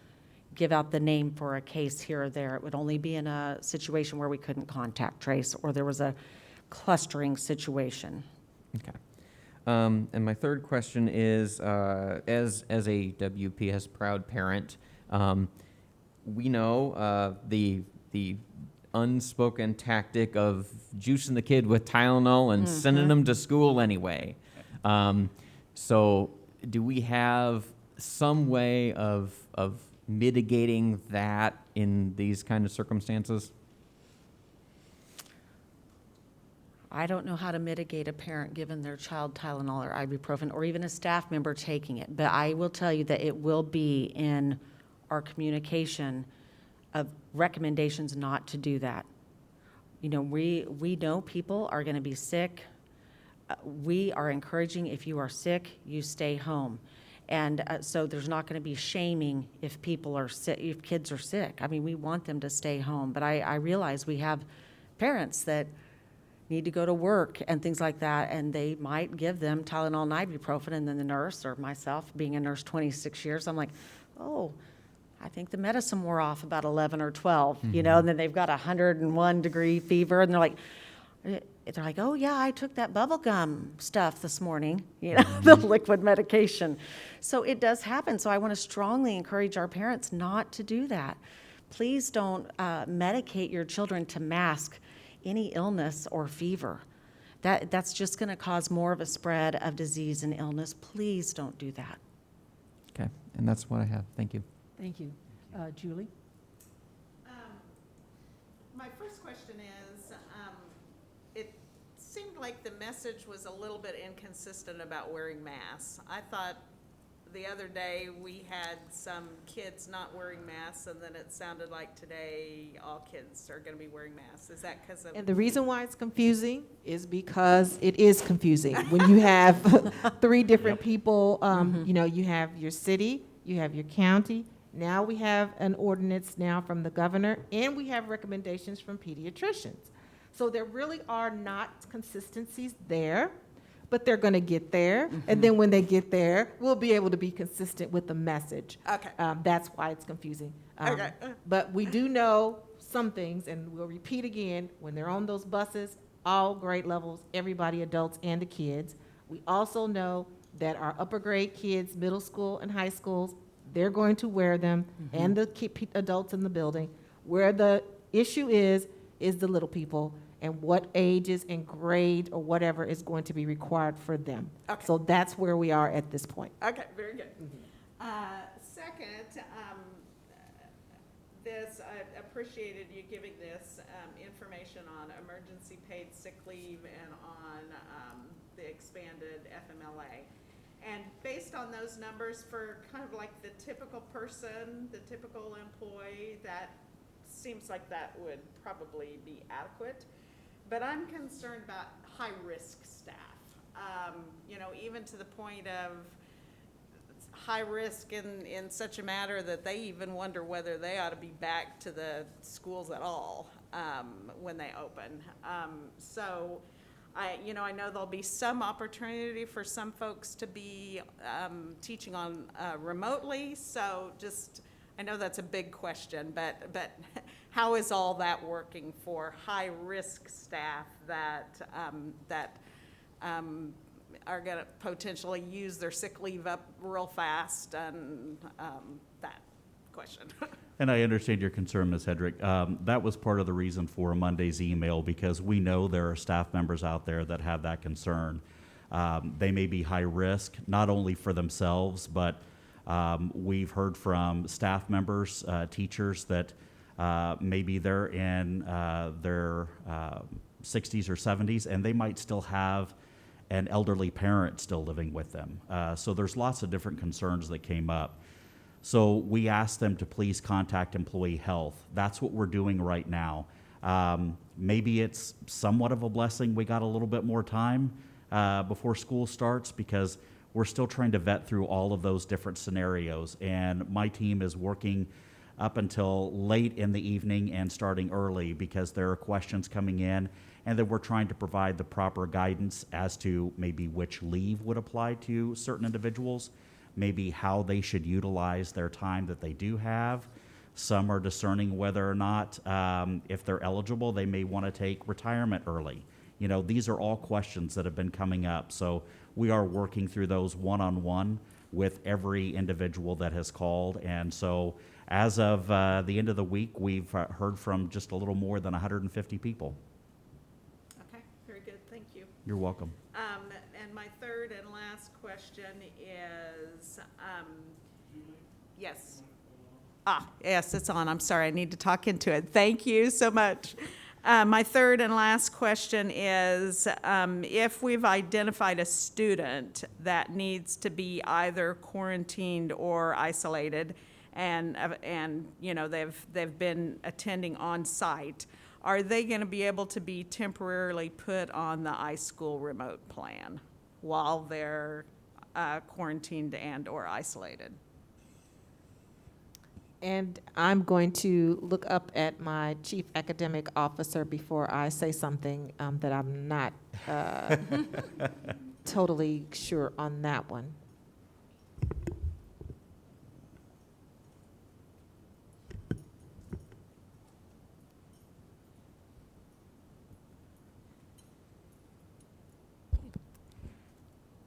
give out the name for a case here or there. It would only be in a situation where we couldn't contact trace or there was a clustering situation. Okay. And my third question is, as a WPS proud parent, we know the unspoken tactic of juicing the kid with Tylenol and sending them to school anyway. So do we have some way of mitigating that in these kind of circumstances? I don't know how to mitigate a parent giving their child Tylenol or ibuprofen, or even a staff member taking it, but I will tell you that it will be in our communication of recommendations not to do that. You know, we know people are going to be sick. We are encouraging, if you are sick, you stay home. And so there's not going to be shaming if people are sick, if kids are sick. I mean, we want them to stay home, but I realize we have parents that need to go to work and things like that, and they might give them Tylenol and ibuprofen, and then the nurse, or myself, being a nurse 26 years, I'm like, oh, I think the medicine wore off about 11 or 12, you know, and then they've got 101-degree fever, and they're like, oh yeah, I took that bubble gum stuff this morning, you know, the liquid medication. So it does happen. So I want to strongly encourage our parents not to do that. Please don't medicate your children to mask any illness or fever. That's just going to cause more of a spread of disease and illness. Please don't do that. Okay, and that's what I have. Thank you. Thank you. Julie? My first question is, it seemed like the message was a little bit inconsistent about wearing masks. I thought the other day we had some kids not wearing masks, and then it sounded like today all kids are going to be wearing masks. Is that because of? And the reason why it's confusing is because it is confusing. When you have three different people, you know, you have your city, you have your county. Now we have an ordinance now from the governor, and we have recommendations from pediatricians. So there really are not consistencies there, but they're going to get there. And then when they get there, we'll be able to be consistent with the message. Okay. That's why it's confusing. Okay. But we do know some things, and we'll repeat again, when they're on those buses, all grade levels, everybody, adults and the kids. We also know that our upper grade kids, middle school and high schools, they're going to wear them, and the adults in the building. Where the issue is the little people, and what ages and grade or whatever is going to be required for them. Okay. So that's where we are at this point. Okay, very good. Second, I appreciated you giving this information on emergency paid sick leave and on the expanded FMLA. And based on those numbers, for kind of like the typical person, the typical employee, that seems like that would probably be adequate. But I'm concerned about high-risk staff, you know, even to the point of high risk in such a matter that they even wonder whether they ought to be back to the schools at all when they open. So I know there'll be some opportunity for some folks to be teaching on remotely. So just, I know that's a big question, but how is all that working for high-risk staff that, are gonna potentially use their sick leave up real fast, and, that question? And I understand your concern, Ms. Hedrick. That was part of the reason for Monday's email, because we know there are staff members out there that have that concern. They may be high risk, not only for themselves, but we've heard from staff members, teachers that maybe they're in their 60s or 70s, and they might still have an elderly parent still living with them. So there's lots of different concerns that came up. So we asked them to please contact employee health. That's what we're doing right now. Maybe it's somewhat of a blessing we got a little bit more time before school starts, because we're still trying to vet through all of those different scenarios. And my team is working up until late in the evening and starting early, because there are questions coming in, and then we're trying to provide the proper guidance as to maybe which leave would apply to certain individuals, maybe how they should utilize their time that they do have. Some are discerning whether or not, if they're eligible, they may want to take retirement early. You know, these are all questions that have been coming up. So we are working through those one-on-one with every individual that has called. And so as of the end of the week, we've heard from just a little more than 150 people. Okay, very good, thank you. You're welcome. And my third and last question is, yes. Yes, it's on. I'm sorry, I need to talk into it. Thank you so much. My third and last question is, if we've identified a student that needs to be either quarantined or isolated, and you know, they've been attending on site, are they going to be able to be temporarily put on the iSchool remote plan while they're quarantined and or isolated? And I'm going to look up at my chief academic officer before I say something that I'm not totally sure on that one.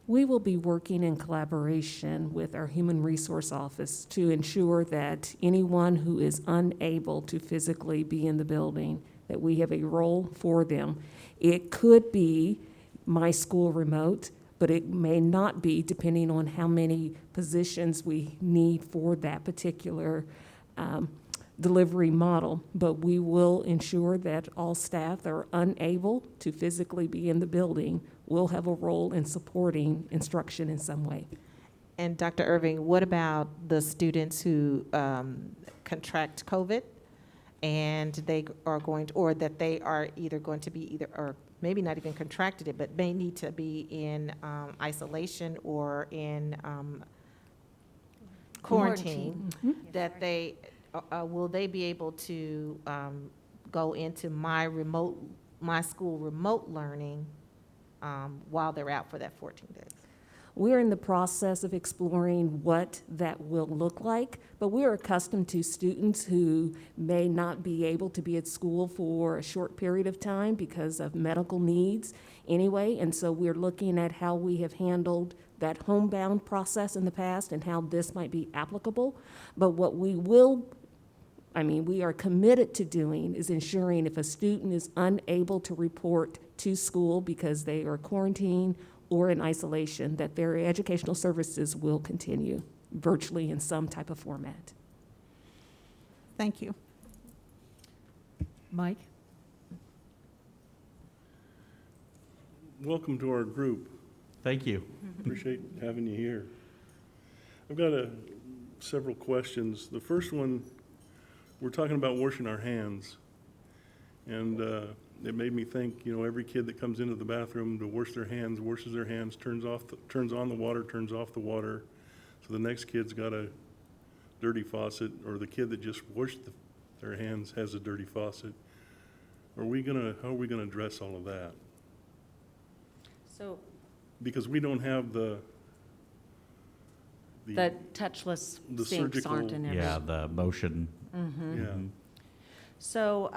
We will be working in collaboration with our Human Resource Office to ensure that anyone who is unable to physically be in the building, that we have a role for them. It could be my school remote, but it may not be, depending on how many positions we need for that particular delivery model. But we will ensure that all staff that are unable to physically be in the building will have a role in supporting instruction in some way. And Dr. Irving, what about the students who contract COVID and they are going to, or that they are either going to be or maybe not even contracted it, but may need to be in isolation or in quarantine, that they, will they be able to go into my school remote learning while they're out for that 14 days? We're in the process of exploring what that will look like, but we're accustomed to students who may not be able to be at school for a short period of time because of medical needs anyway, and so we're looking at how we have handled that homebound process in the past and how this might be applicable. But what we are committed to doing is ensuring if a student is unable to report to school because they are quarantined or in isolation, that their educational services will continue virtually in some type of format. Thank you. Mike? Welcome to our group. Thank you. Appreciate having you here. I've got several questions. The first one, we're talking about washing our hands. And it made me think, you know, every kid that comes into the bathroom to wash their hands, washes their hands, turns on the water, turns off the water. So the next kid's got a dirty faucet, or the kid that just washed their hands has a dirty faucet. How are we gonna address all of that? So Because we don't have the the touchless the sinks surgical- aren't in every. Yeah, the motion. yeah. So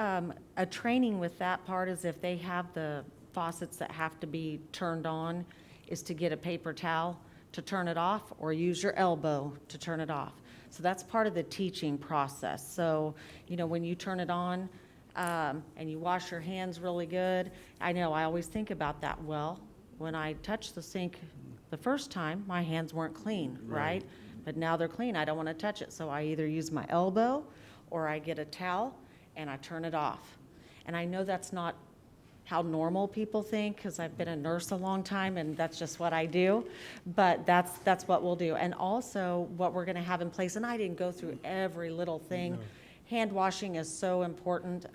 a training with that part is if they have the faucets that have to be turned on, is to get a paper towel to turn it off or use your elbow to turn it off. So that's part of the teaching process. So, you know, when you turn it on and you wash your hands really good, I know I always think about that. Well, when I touched the sink the first time, my hands weren't clean, right? But now they're clean. I don't want to touch it. So I either use my elbow or I get a towel and I turn it off. And I know that's not how normal people think, because I've been a nurse a long time and that's just what I do, but that's what we'll do. And also what we're going to have in place, and I didn't go through every little thing. No. Hand washing is so important.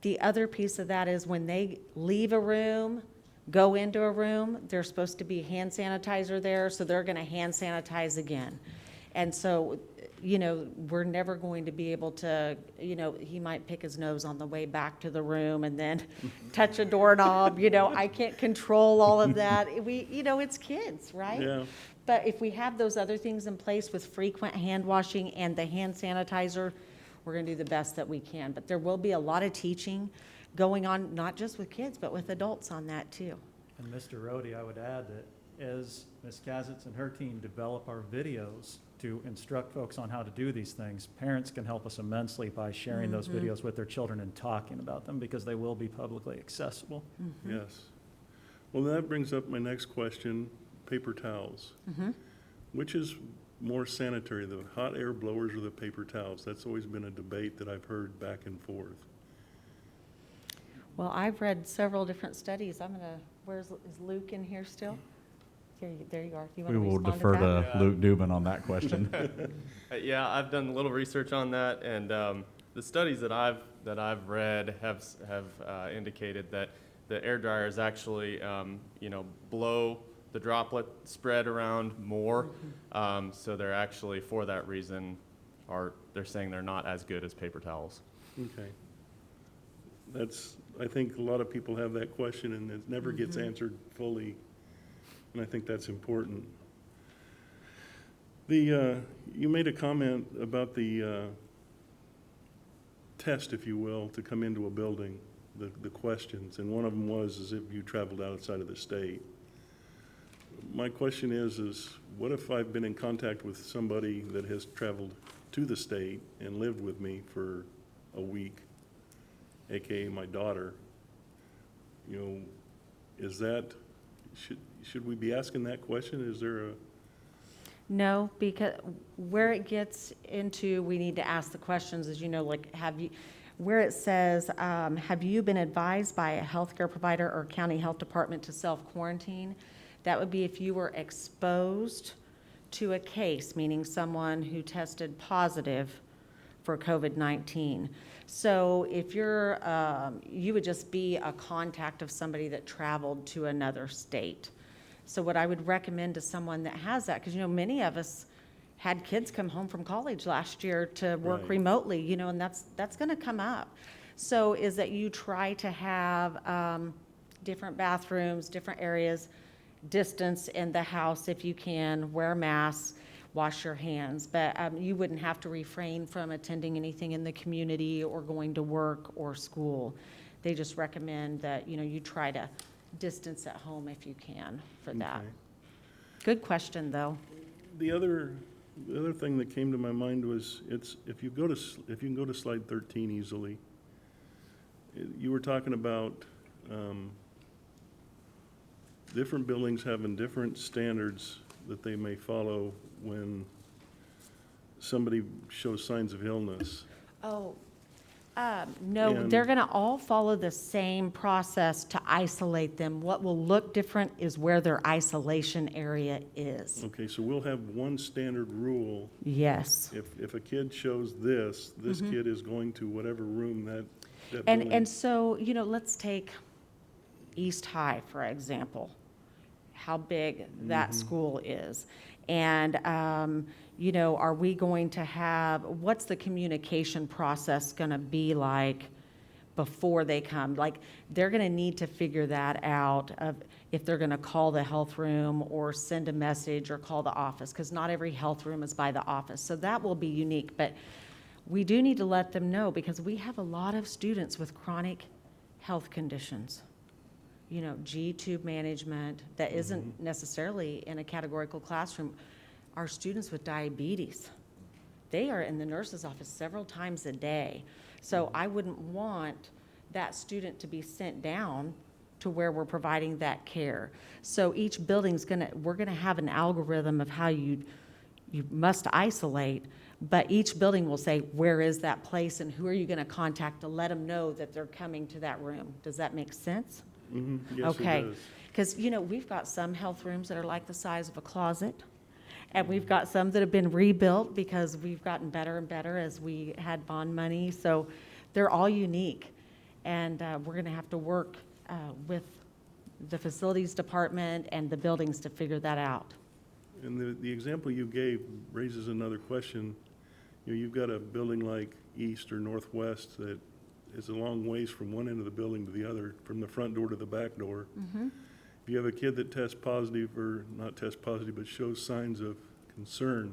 The other piece of that is when they leave a room, go into a room, there's supposed to be hand sanitizer there, so they're going to hand sanitize again. And so, you know, we're never going to be able to, you know, he might pick his nose on the way back to the room and then touch a doorknob, you know, I can't control all of that. You know, it's kids, right? Yeah. But if we have those other things in place with frequent hand washing and the hand sanitizer, we're going to do the best that we can. But there will be a lot of teaching going on, not just with kids, but with adults on that too. And Mr. Rohde, I would add that as Ms. Kazitz and her team develop our videos to instruct folks on how to do these things, parents can help us immensely by sharing those videos with their children and talking about them, because they will be publicly accessible. Yes. Well, that brings up my next question, paper towels. Which is more sanitary, the hot air blowers or the paper towels? That's always been a debate that I've heard back and forth. Well, I've read several different studies. Is Luke in here still? There you are. You want We to will respond defer that? to Luke Dubin on that question. Yeah, I've done a little research on that, and the studies that I've read have indicated that the air dryers actually, you know, blow the droplet spread around more. So they're actually, for that reason, they're saying they're not as good as paper towels. Okay. I think a lot of people have that question and it never gets answered fully. And I think that's important. You made a comment about the test, if you will, to come into a building, the questions, and one of them was if you traveled outside of the state. My question is what if I've been in contact with somebody that has traveled to the state and lived with me for a week, AKA my daughter? You know, is that, should we be asking that question? Is there a... No, because where it gets into, we need to ask the questions is, you know, like, where it says, have you been advised by a healthcare provider or county health department to self-quarantine? That would be if you were exposed to a case, meaning someone who tested positive for COVID-19. So if you're, you would just be a contact of somebody that traveled to another state. So what I would recommend to someone that has that, because, you know, many of us had kids come home from college last year to work remotely, you know, and that's going to come up. So is that you try to have different bathrooms, different areas, distance in the house if you can, wear masks, wash your hands, but you wouldn't have to refrain from attending anything in the community or going to work or school. They just recommend that, you know, you try to distance at home if you can for that. Good question, though. The other thing that came to my mind was if you can go to slide 13 easily, you were talking about different buildings having different standards that they may follow when somebody shows signs of illness. Oh, no, And- they're going to all follow the same process to isolate them. What will look different is where their isolation area is. Okay, so we'll have one standard rule. Yes. If a kid shows this kid is going to whatever room that And building. so, you know, let's take East High, for example, how big that school is. And, you know, are we going to have, what's the communication process going to be like before they come? Like, they're going to need to figure that out of if they're going to call the health room or send a message or call the office, because not every health room is by the office. So that will be unique. But we do need to let them know, because we have a lot of students with chronic health conditions. You know, G-tube management that isn't necessarily in a categorical classroom. Our students with diabetes, they are in the nurse's office several times a day. So I wouldn't want that student to be sent down to where we're providing that care. So each building's we're gonna have an algorithm of how you must isolate, but each building will say, where is that place and who are you gonna contact to let them know that they're coming to that room? Does that make sense? Yes, Okay. it does. Because, you know, we've got some health rooms that are like the size of a closet, and we've got some that have been rebuilt because we've gotten better and better as we had bond money. So they're all unique, and we're going to have to work with the facilities department and the buildings to figure that out. And the example you gave raises another question. You know, you've got a building like East or Northwest that is a long ways from one end of the building to the other, from the front door to the back door. If you have a kid that tests positive, or not tests positive, but shows signs of concern,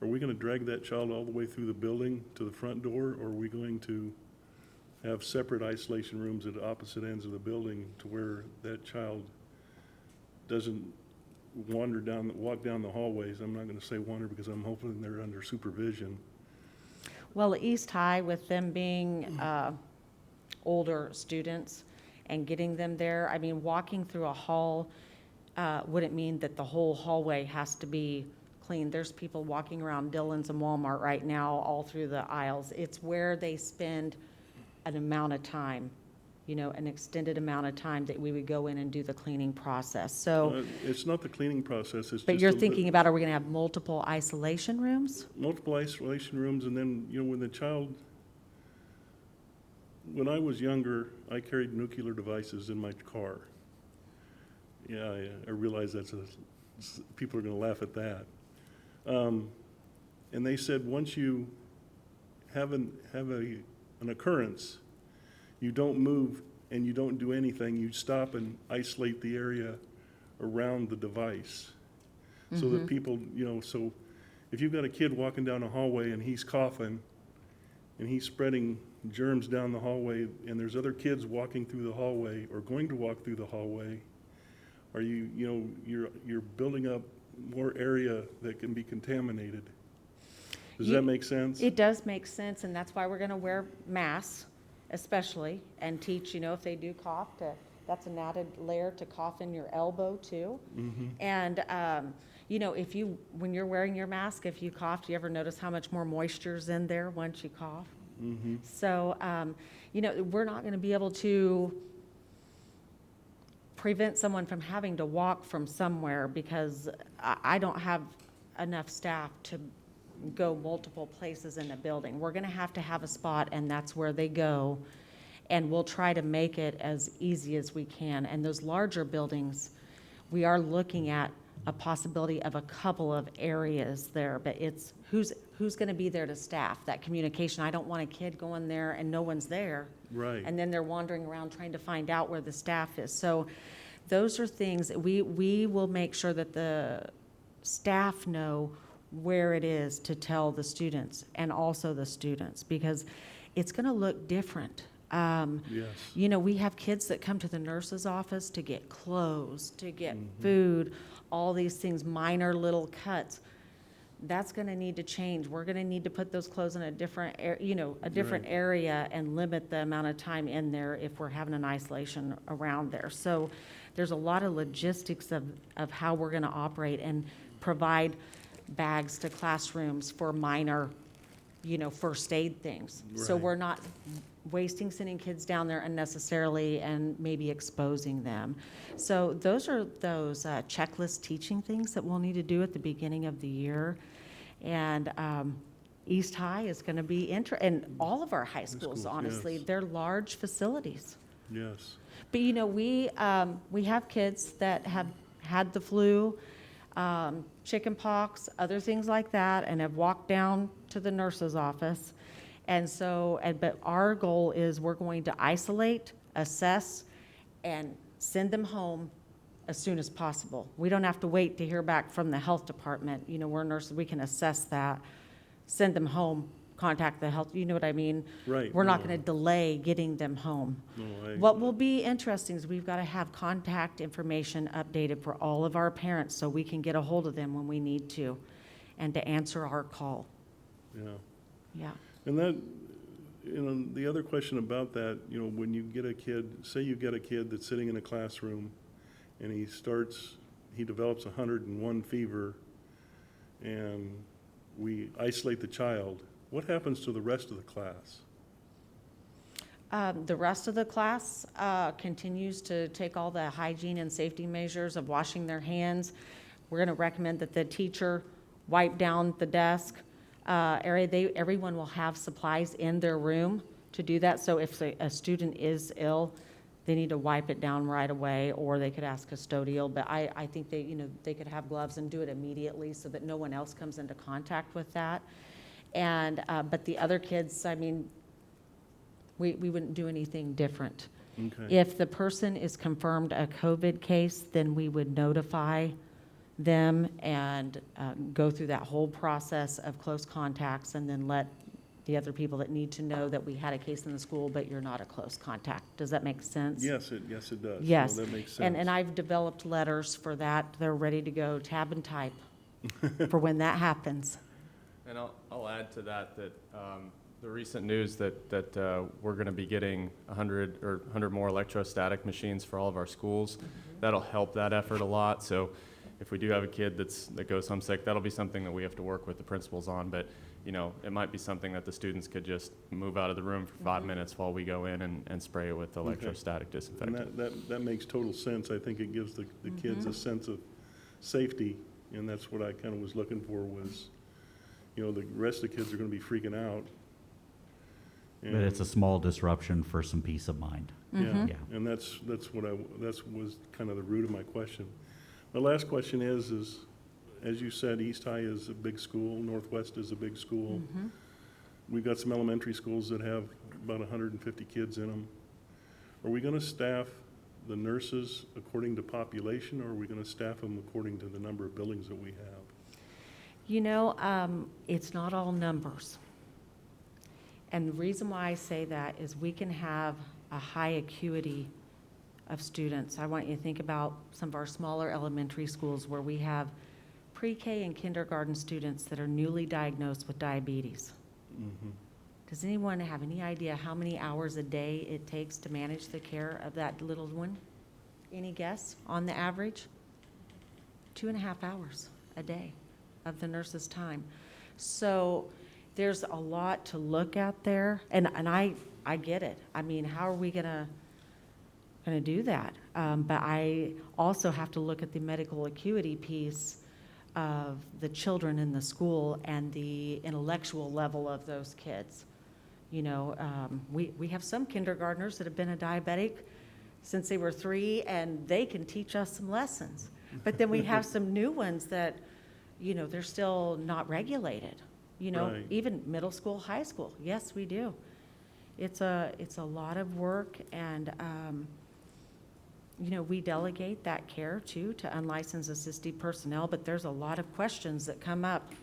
are we going to drag that child all the way through the building to the front door, or are we going to have separate isolation rooms at opposite ends of the building to where that child doesn't walk down the hallways? I'm not going to say wander because I'm hoping they're under supervision. Well, East High, with them being older students and getting them there, I mean, walking through a hall wouldn't mean that the whole hallway has to be clean. There's people walking around Dillon's and Walmart right now all through the aisles. It's where they spend an amount of time, you know, an extended amount of time that we would go in and do the cleaning process. So, It's not the cleaning process, it's but just you're a thinking about, are we gonna have multiple isolation rooms? multiple isolation rooms, and then, you know, when I was younger, I carried nuclear devices in my car. Yeah, I realize people are gonna laugh at that. And they said, once you have an occurrence, you don't move and you don't do anything, you stop and isolate the area around the device. So that people, you know, so if you've got a kid walking down a hallway and he's coughing and he's spreading germs down the hallway, and there's other kids walking through the hallway or going to walk through the hallway, are you're building up more area that can be contaminated. Does that make sense? It does make sense, and that's why we're gonna wear masks, especially, and teach, you know, if they do cough, that's an added layer to cough in your elbow too. And, you know, when you're wearing your mask, if you cough, do you ever notice how much more moisture's in there once you cough? So, you know, we're not gonna be able to prevent someone from having to walk from somewhere, because I don't have enough staff to go multiple places in a building. We're gonna have to have a spot, and that's where they go, and we'll try to make it as easy as we can. And those larger buildings, we are looking at a possibility of a couple of areas there, but it's who's gonna be there to staff that communication. I don't want a kid going there and no one's there. Right. And then they're wandering around trying to find out where the staff is. So those are things that we will make sure that the staff know where it is to tell the students, and also the students, because it's gonna look different. Yes. You know, we have kids that come to the nurse's office to get clothes, to get food, all these things, minor little cuts. That's gonna need to change. We're gonna need to put those clothes in a different, different Right. area and limit the amount of time in there if we're having an isolation around there. So there's a lot of logistics of how we're gonna operate and provide bags to classrooms for minor, first aid things. So Right. we're not sending kids down there unnecessarily and maybe exposing them. So those are those checklist teaching things that we'll need to do at the beginning of the year. And East High is going to be and all of our high schools, schools, honestly, yes. they're large facilities. Yes. But we have kids that have had the flu, chicken pox, other things like that, and have walked down to the nurse's office. And so, but our goal is we're going to isolate, assess, and send them home as soon as possible. We don't have to wait to hear back from the health department. We're nurses, we can assess that, send them home, contact the health, you know what I mean? Right. We're not no, going to delay getting them home. No, What will be interesting is we've got to have contact information updated for all of our parents so we can get a hold of them when we need to and to answer our call. Yeah. Yeah. And that, the other question about that, when you get a kid, say you get a kid that's sitting in a classroom and he develops 101 fever, and we isolate the child, what happens to the rest of the class? The rest of the class continues to take all the hygiene and safety measures of washing their hands. We're going to recommend that the teacher wipe down the desk area. Everyone will have supplies in their room to do that. So if a student is ill, they need to wipe it down right away, or they could ask custodial. But I think they could have gloves and do it immediately so that no one else comes into contact with that. And but the other kids, I mean, we wouldn't do anything different. Okay. If the person is confirmed a COVID case, then we would notify them and go through that whole process of close contacts, and then let the other people that need to know that we had a case in the school, but you're not a close contact. Does that make sense? Yes, it does. Yes. No, that makes sense. And I've developed letters for that. They're ready to go, tab and type, for when that happens. And I'll add to that the recent news that we're going to be getting 100 more electrostatic machines for all of our schools. That'll help that effort a lot. So if we do have a kid that goes home sick, that'll be something that we have to work with the principals on. But it might be something that the students could just move out of the room for 5 minutes while we go in and spray it with electrostatic disinfectant. And that makes total sense. I think it gives the kids a sense of safety, and that's what I kind of was looking for was, the rest of the kids are going to be freaking out. But it's a small disruption for some peace of mind. Yeah, Yeah. and that's was kind of the root of my question. My last question is, as you said, East High is a big school, Northwest is a big school. We've got some elementary schools that have about 150 kids in them. Are we going to staff the nurses according to population, or are we going to staff them according to the number of buildings that we have? It's not all numbers. And the reason why I say that is we can have a high acuity of students. I want you to think about some of our smaller elementary schools where we have pre-K and kindergarten students that are newly diagnosed with diabetes. Does anyone have any idea how many hours a day it takes to manage the care of that little one? Any guess on the average? 2.5 hours a day of the nurse's time. So there's a lot to look at there, and I get it. I mean, how are we gonna do that? But I also have to look at the medical acuity piece of the children in the school and the intellectual level of those kids. We have some kindergartners that have been a diabetic since they were 3, and they can teach us some lessons. But then we have some new ones that, they're still not regulated. Right. Even middle school, high school. Yes, we do. It's a lot of work, and we delegate that care too to unlicensed assistive personnel, but there's a lot of questions that come up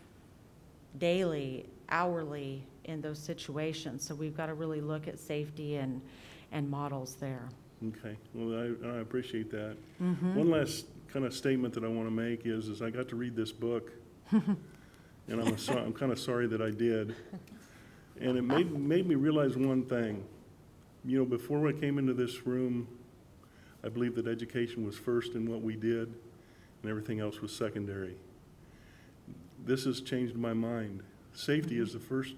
daily, hourly in those situations. So we've got to really look at safety and models there. Okay, well, I appreciate that. One last kind of statement that I want to make is I got to read this book, and I'm kind of sorry that I did. And it made me realize one thing. Before I came into this room, I believed that education was first in what we did, and everything else was secondary. This has changed my mind. Safety is the first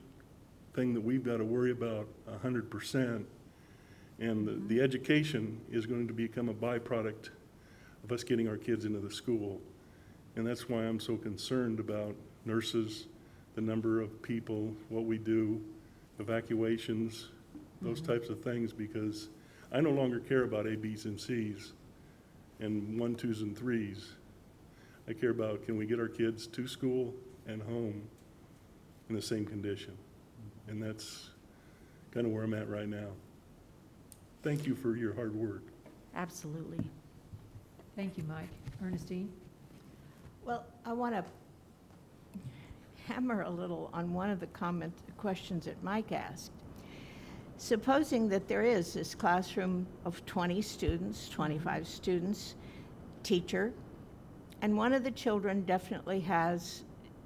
thing that we've got to worry about 100%, and the education is going to become a byproduct of us getting our kids into the school. And that's why I'm so concerned about nurses, the number of people, what we do, evacuations, those types of things, because I no longer care about A, B's, and C's, and 1, 2s, and 3s. I care about, can we get our kids to school and home in the same condition? And that's kind of where I'm at right now. Thank you for your hard work. Absolutely. Thank you, Mike. Ernestine? Well, I want to hammer a little on one of the questions that Mike asked. Supposing that there is this classroom of 20 students, 25 students, teacher, and one of the children definitely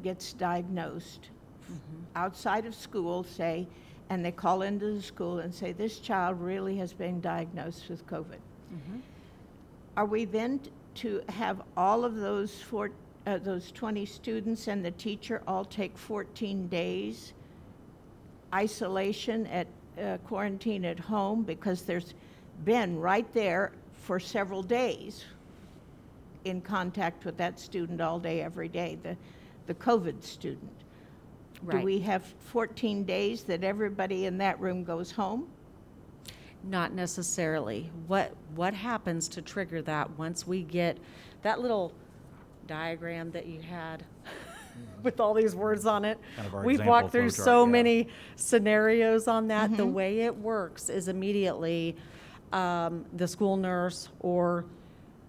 gets diagnosed outside of school, say, and they call into the school and say, this child really has been diagnosed with COVID. Are we then to have all of those 20 students and the teacher all take 14 days isolation at quarantine at home, because there's been right there for several days in contact with that student all day, every day, the COVID student? Do Right. we have 14 days that everybody in that room goes home? Not necessarily. What happens to trigger that once we get that little diagram that you had with all these words on it? Kind of our We've example walked through flow chart, so yeah. many scenarios on that. The way it works is immediately the school nurse, or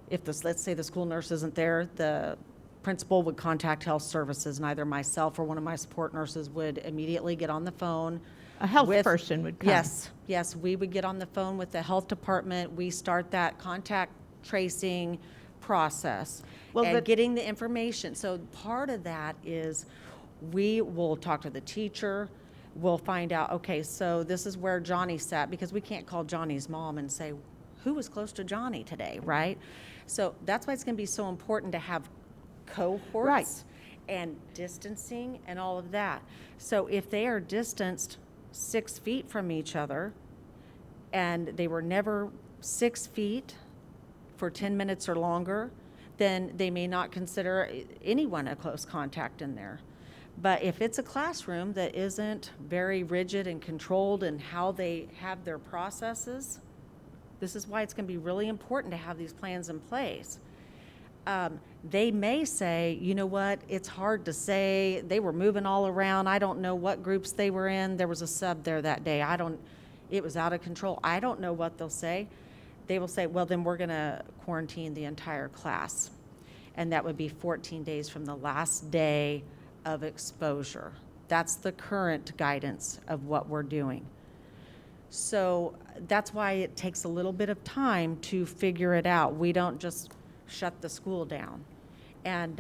if let's say the school nurse isn't there, the principal would contact health services, and either myself or one of my support nurses would immediately get on the phone. A health with- person would come. Yes, we would get on the phone with the health department. We start that contact tracing process and getting the information. So part of that is we will talk to the teacher. We'll find out, okay, so this is where Johnny sat, because we can't call Johnny's mom and say, who was close to Johnny today, right? So that's why it's going to be so important to have cohorts and distancing and all of that. So if they are distanced 6 feet from each other and they were never 6 feet for 10 minutes or longer, then they may not consider anyone a close contact in there. But if it's a classroom that isn't very rigid and controlled in how they have their processes, this is why it's going to be really important to have these plans in place. They may say, you know what, it's hard to say. They were moving all around. I don't know what groups they were in. There was a sub there that day. It was out of control. I don't know what they'll say. They will say, well, then we're going to quarantine the entire class. And that would be 14 days from the last day of exposure. That's the current guidance of what we're doing. So that's why it takes a little bit of time to figure it out. We don't just shut the school down. And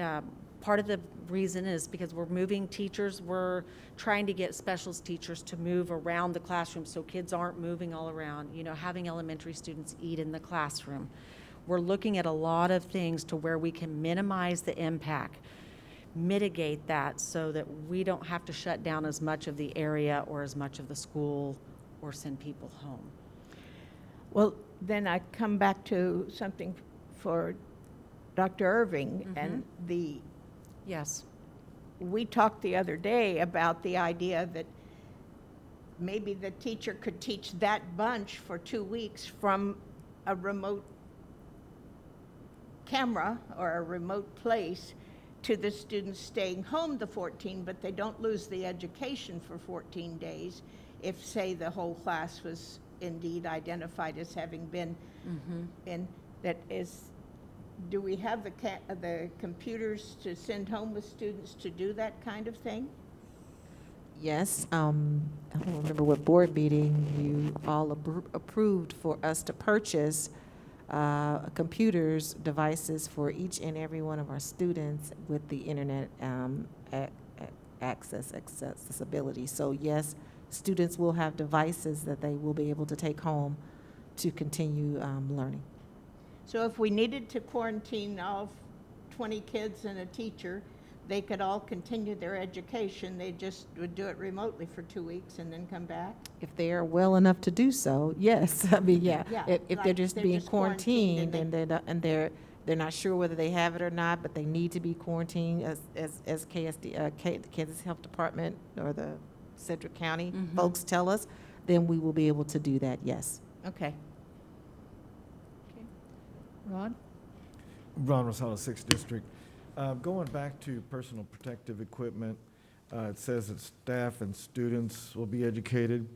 part of the reason is because we're moving teachers. We're trying to get specials teachers to move around the classroom so kids aren't moving all around, having elementary students eat in the classroom. We're looking at a lot of things to where we can minimize the impact, mitigate that so that we don't have to shut down as much of the area or as much of the school or send people home. Well, then I come back to something for Dr. Irving and Yes. we talked the other day about the idea that maybe the teacher could teach that bunch for 2 weeks from a remote camera or a remote place to the students staying home the 14, but they don't lose the education for 14 days if, say, the whole class was indeed identified as having been in that is. Do we have the computers to send home with students to do that kind of thing? Yes, I don't remember what board meeting you all approved for us to purchase computers, devices for each and every one of our students with the internet accessibility. So yes, students will have devices that they will be able to take home to continue learning. So if we needed to quarantine all 20 kids and a teacher, they could all continue their education. They just would do it remotely for 2 weeks and then come back? If they are well enough to do so, yes. I mean, yeah. Yeah, If they're just being quarantined and they're not sure whether they have it or not, but they need to be quarantined as KSD, Kansas Health Department or the Sedgwick County folks tell us, then we will be able to do that, yes. Okay. Ron? Ron Rosales, 6th District. Going back to personal protective equipment, it says that staff and students will be educated.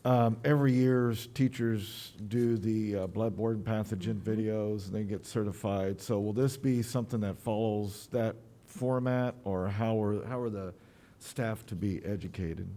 Every year, teachers do the bloodborne pathogen videos, and they get certified. So will this be something that follows that format, or how are the staff to be educated?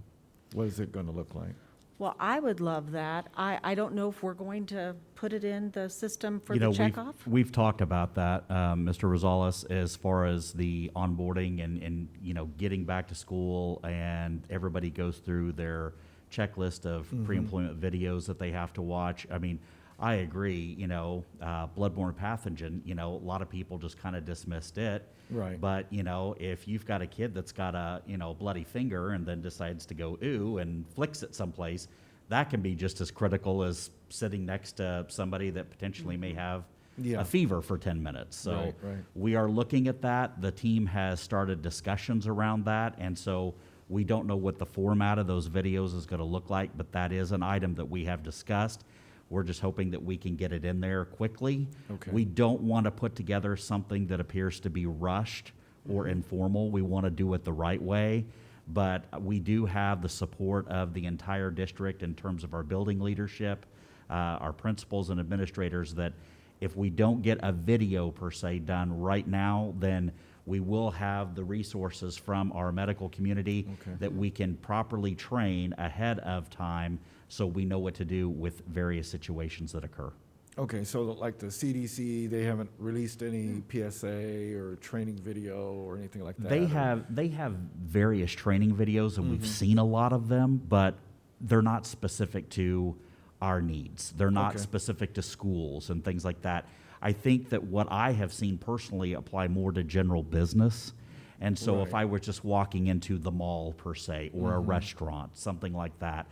What is it going to look like? Well, I would love that. I don't know if we're going to put it in the system for You the know, checkoff. we've talked about that, Mr. Rosales, as far as the onboarding and, you know, getting back to school, and everybody goes through their checklist of pre-employment videos that they have to watch. I mean, I agree, you know, bloodborne pathogen, you know, a lot of people just kind of dismissed it. Right. But, you know, if you've got a kid that's got a, you know, bloody finger and then decides to go ooh and flicks it someplace, that can be just as critical as sitting next to somebody that potentially may have Yeah. a fever for 10 minutes. So Right, right. we are looking at that. The team has started discussions around that, and so we don't know what the format of those videos is going to look like, but that is an item that we have discussed. We're just hoping that we can get it in there quickly. Okay. We don't want to put together something that appears to be rushed or informal. We want to do it the right way. But we do have the support of the entire district in terms of our building leadership, our principals and administrators, that if we don't get a video per se done right now, then we will have the resources from our medical community Okay. that we can properly train ahead of time so we know what to do with various situations that occur. Okay, so like the CDC, they haven't released any PSA or training video or anything like that? They or- have various training videos, and we've seen a lot of them, but they're not specific to our needs. They're not Okay. specific to schools and things like that. I think that what I have seen personally apply more to general business. And so if Right. I were just walking into the mall per se, or a restaurant, something like that,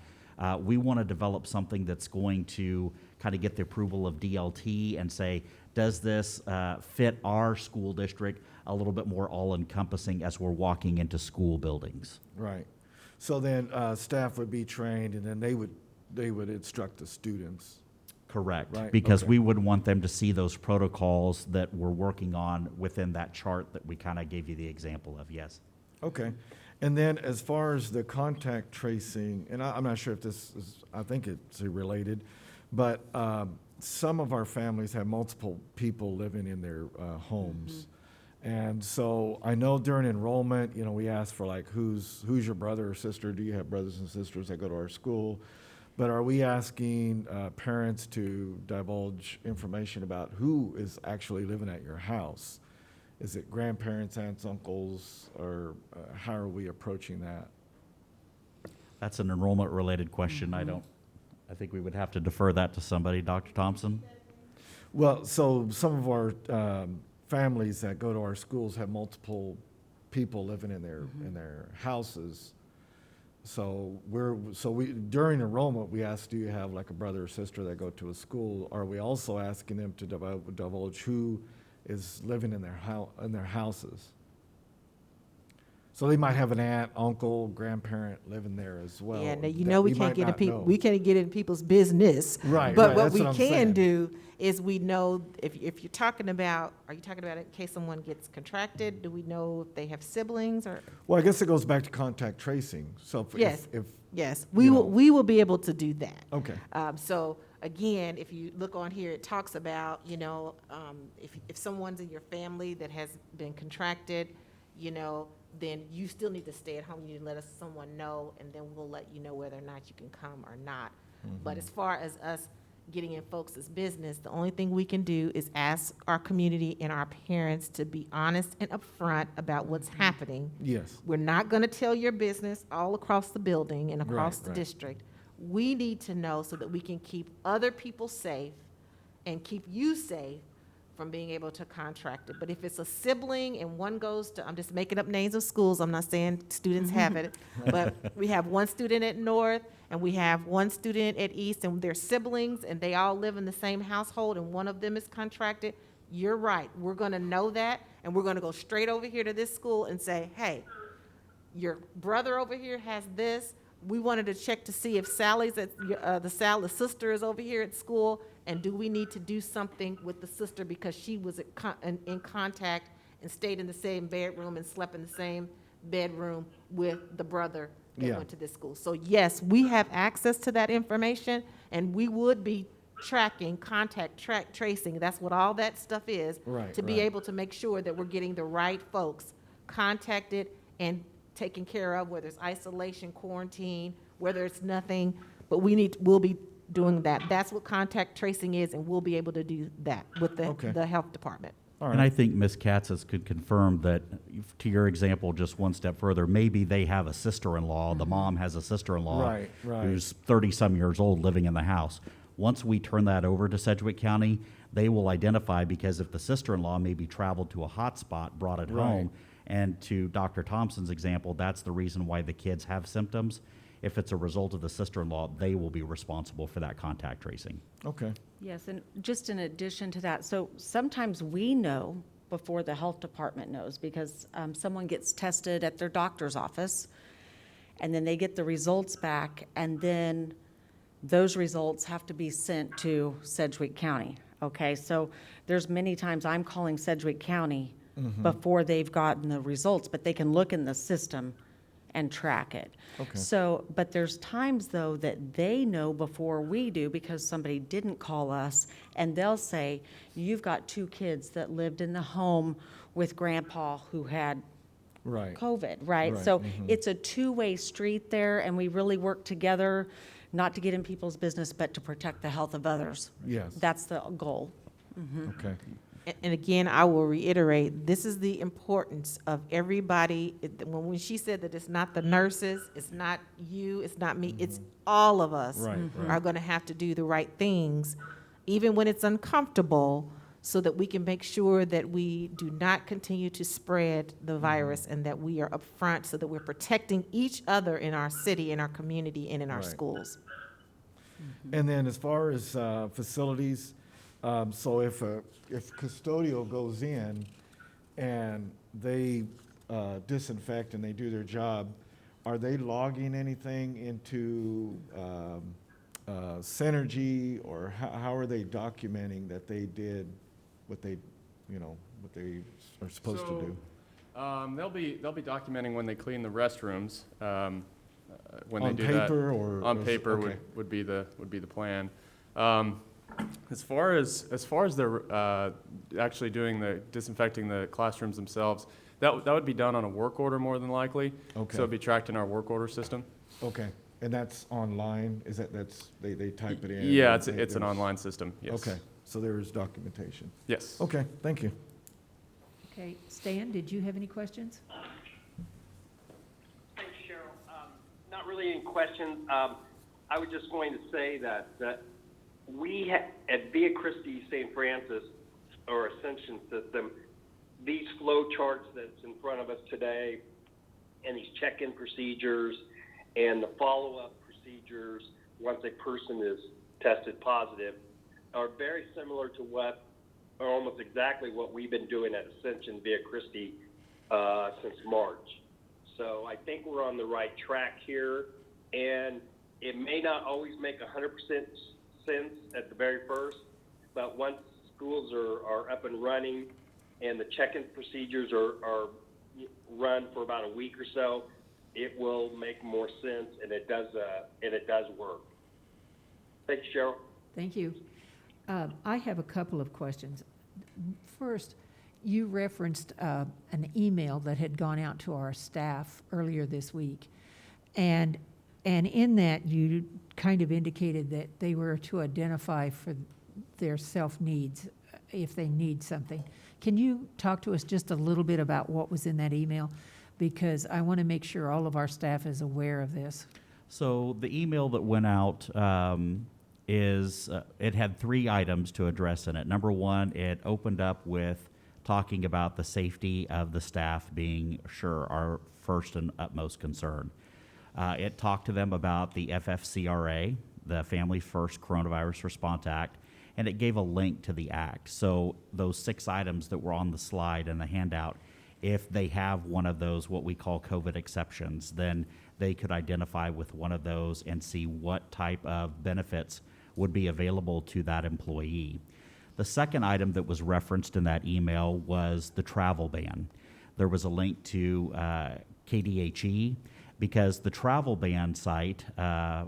we want to develop something that's going to kind of get the approval of DLT and say, does this fit our school district a little bit more all-encompassing as we're walking into school buildings? Right. So then staff would be trained, and then they would instruct the students. Correct. Right, Because okay. we would want them to see those protocols that we're working on within that chart that we kind of gave you the example of, yes. Okay. And then as far as the contact tracing, and I'm not sure if this is, I think it's related, but some of our families have multiple people living in their homes. And so I know during enrollment, you know, we ask for like, who's your brother or sister? Do you have brothers and sisters that go to our school? But are we asking parents to divulge information about who is actually living at your house? Is it grandparents, aunts, uncles, or how are we approaching that? That's an enrollment-related question. I think we would have to defer that to somebody. Dr. Thompson? Well, so some of our families that go to our schools have multiple people living in their houses. So we during enrollment, we ask, do you have like a brother or sister that go to a school? Are we also asking them to divulge who is living in their houses? So they might have an aunt, uncle, grandparent living there as well. Yeah, now you that know we we can't might get in not people, know. we can't get in people's business. Right, But right, what that's we what I'm can saying. do is we know if you're talking about, are you talking about in case someone gets contracted? Do we know if they have siblings or? Well, I guess it goes back to contact tracing. So Yes. if Yes, you know. we will be able to do that. okay. So again, if you look on here, it talks about, if someone's in your family that has been contracted, then you still need to stay at home. You need to let someone know, and then we'll let you know whether or not you can come or not. But as far as us getting in folks' business, the only thing we can do is ask our community and our parents to be honest and upfront about what's happening. Yes. We're not going to tell your business all across the building and across Right, the right. district. We need to know so that we can keep other people safe and keep you safe from being able to contract it. But if it's a sibling and one goes to, I'm just making up names of schools, I'm not saying students have it, but we have one student at North and we have one student at East, and they're siblings and they all live in the same household and one of them is contracted, you're right. We're gonna know that, and we're gonna go straight over here to this school and say, hey, your brother over here has this. We wanted to check to see if Sally's the sister is over here at school, and do we need to do something with the sister because she was in contact and stayed in the same bedroom and slept in the same bedroom with the brother that Yeah. went to this school. So yes, we have access to that information, and we would be tracking, tracing. That's what all that stuff is. Right, To be right. able to make sure that we're getting the right folks contacted and taken care of, whether it's isolation, quarantine, whether it's nothing, but we'll be doing that. That's what contact tracing is, and we'll be able to do that with Okay. the health department. All And I right. think Ms. Katz's could confirm that, to your example, just one step further, maybe they have a sister-in-law, the mom has a sister-in-law Right, right. who's 30-some years old living in the house. Once we turn that over to Sedgwick County, they will identify, because if the sister-in-law maybe traveled to a hot spot, brought it Right. home, and to Dr. Thompson's example, that's the reason why the kids have symptoms. If it's a result of the sister-in-law, they will be responsible for that contact tracing. Okay. Yes, and just in addition to that, so sometimes we know before the health department knows, because someone gets tested at their doctor's office, and then they get the results back, and then those results have to be sent to Sedgwick County, okay? So there's many times I'm calling Sedgwick County before they've gotten the results, but they can look in the system and track it. Okay. So, but there's times, though, that they know before we do because somebody didn't call us, and they'll say, you've got 2 kids that lived in the home with grandpa who had Right. COVID, right? Right, So it's a two-way street there, and we really work together, not to get in people's business, but to protect the health of others. Yes. That's the goal. Okay. And again, I will reiterate, this is the importance of everybody. When she said that it's not the nurses, it's not you, it's not me, it's all of us Right, right. are going to have to do the right things, even when it's uncomfortable, so that we can make sure that we do not continue to spread the virus, and that we are upfront so that we're protecting each other in our city, in our community, and in our Right. schools. And then as far as facilities, so if custodial goes in and they disinfect and they do their job, are they logging anything into Synergy, or how are they documenting that they did what they, what they are supposed to do? They'll be documenting when they clean the restrooms. When On they do that paper or on is- paper okay. would be the plan. As far as they're actually disinfecting the classrooms themselves, that would be done on a work order more than likely. Okay. So it'd be tracked in our work order system. Okay, and that's online, is that's, they type it in? Yeah, and it's there's- an online system. Yes. Okay, so there is documentation. Yes. Okay, thank you. Okay, Stan, did you have any questions? Thanks, Cheryl. Not really any questions. I was just going to say that we at Via Christi St. Francis, or Ascension System, these flow charts that's in front of us today, and these check-in procedures, and the follow-up procedures once a person is tested positive, are very similar to what, or almost exactly what we've been doing at Ascension Via Christi since March. So I think we're on the right track here, and it may not always make 100% sense at the very first, but once schools are up and running and the check-in procedures are run for about a week or so, it will make more sense, and it does work. Thanks, Cheryl. Thank you. I have a couple of questions. First, you referenced an email that had gone out to our staff earlier this week. And in that, you kind of indicated that they were to identify for their self-needs if they need something. Can you talk to us just a little bit about what was in that email? Because I want to make sure all of our staff is aware of this. So the email that went out it had 3 items to address in it. Number 1, it opened up with talking about the safety of the staff being our first and utmost concern. It talked to them about the FFCRA, the Family First Coronavirus Response Act, and it gave a link to the act. So those 6 items that were on the slide and the handout, if they have one of those, what we call COVID exceptions, then they could identify with one of those and see what type of benefits would be available to that employee. The second item that was referenced in that email was the travel ban. There was a link to KDHE, because the travel ban site,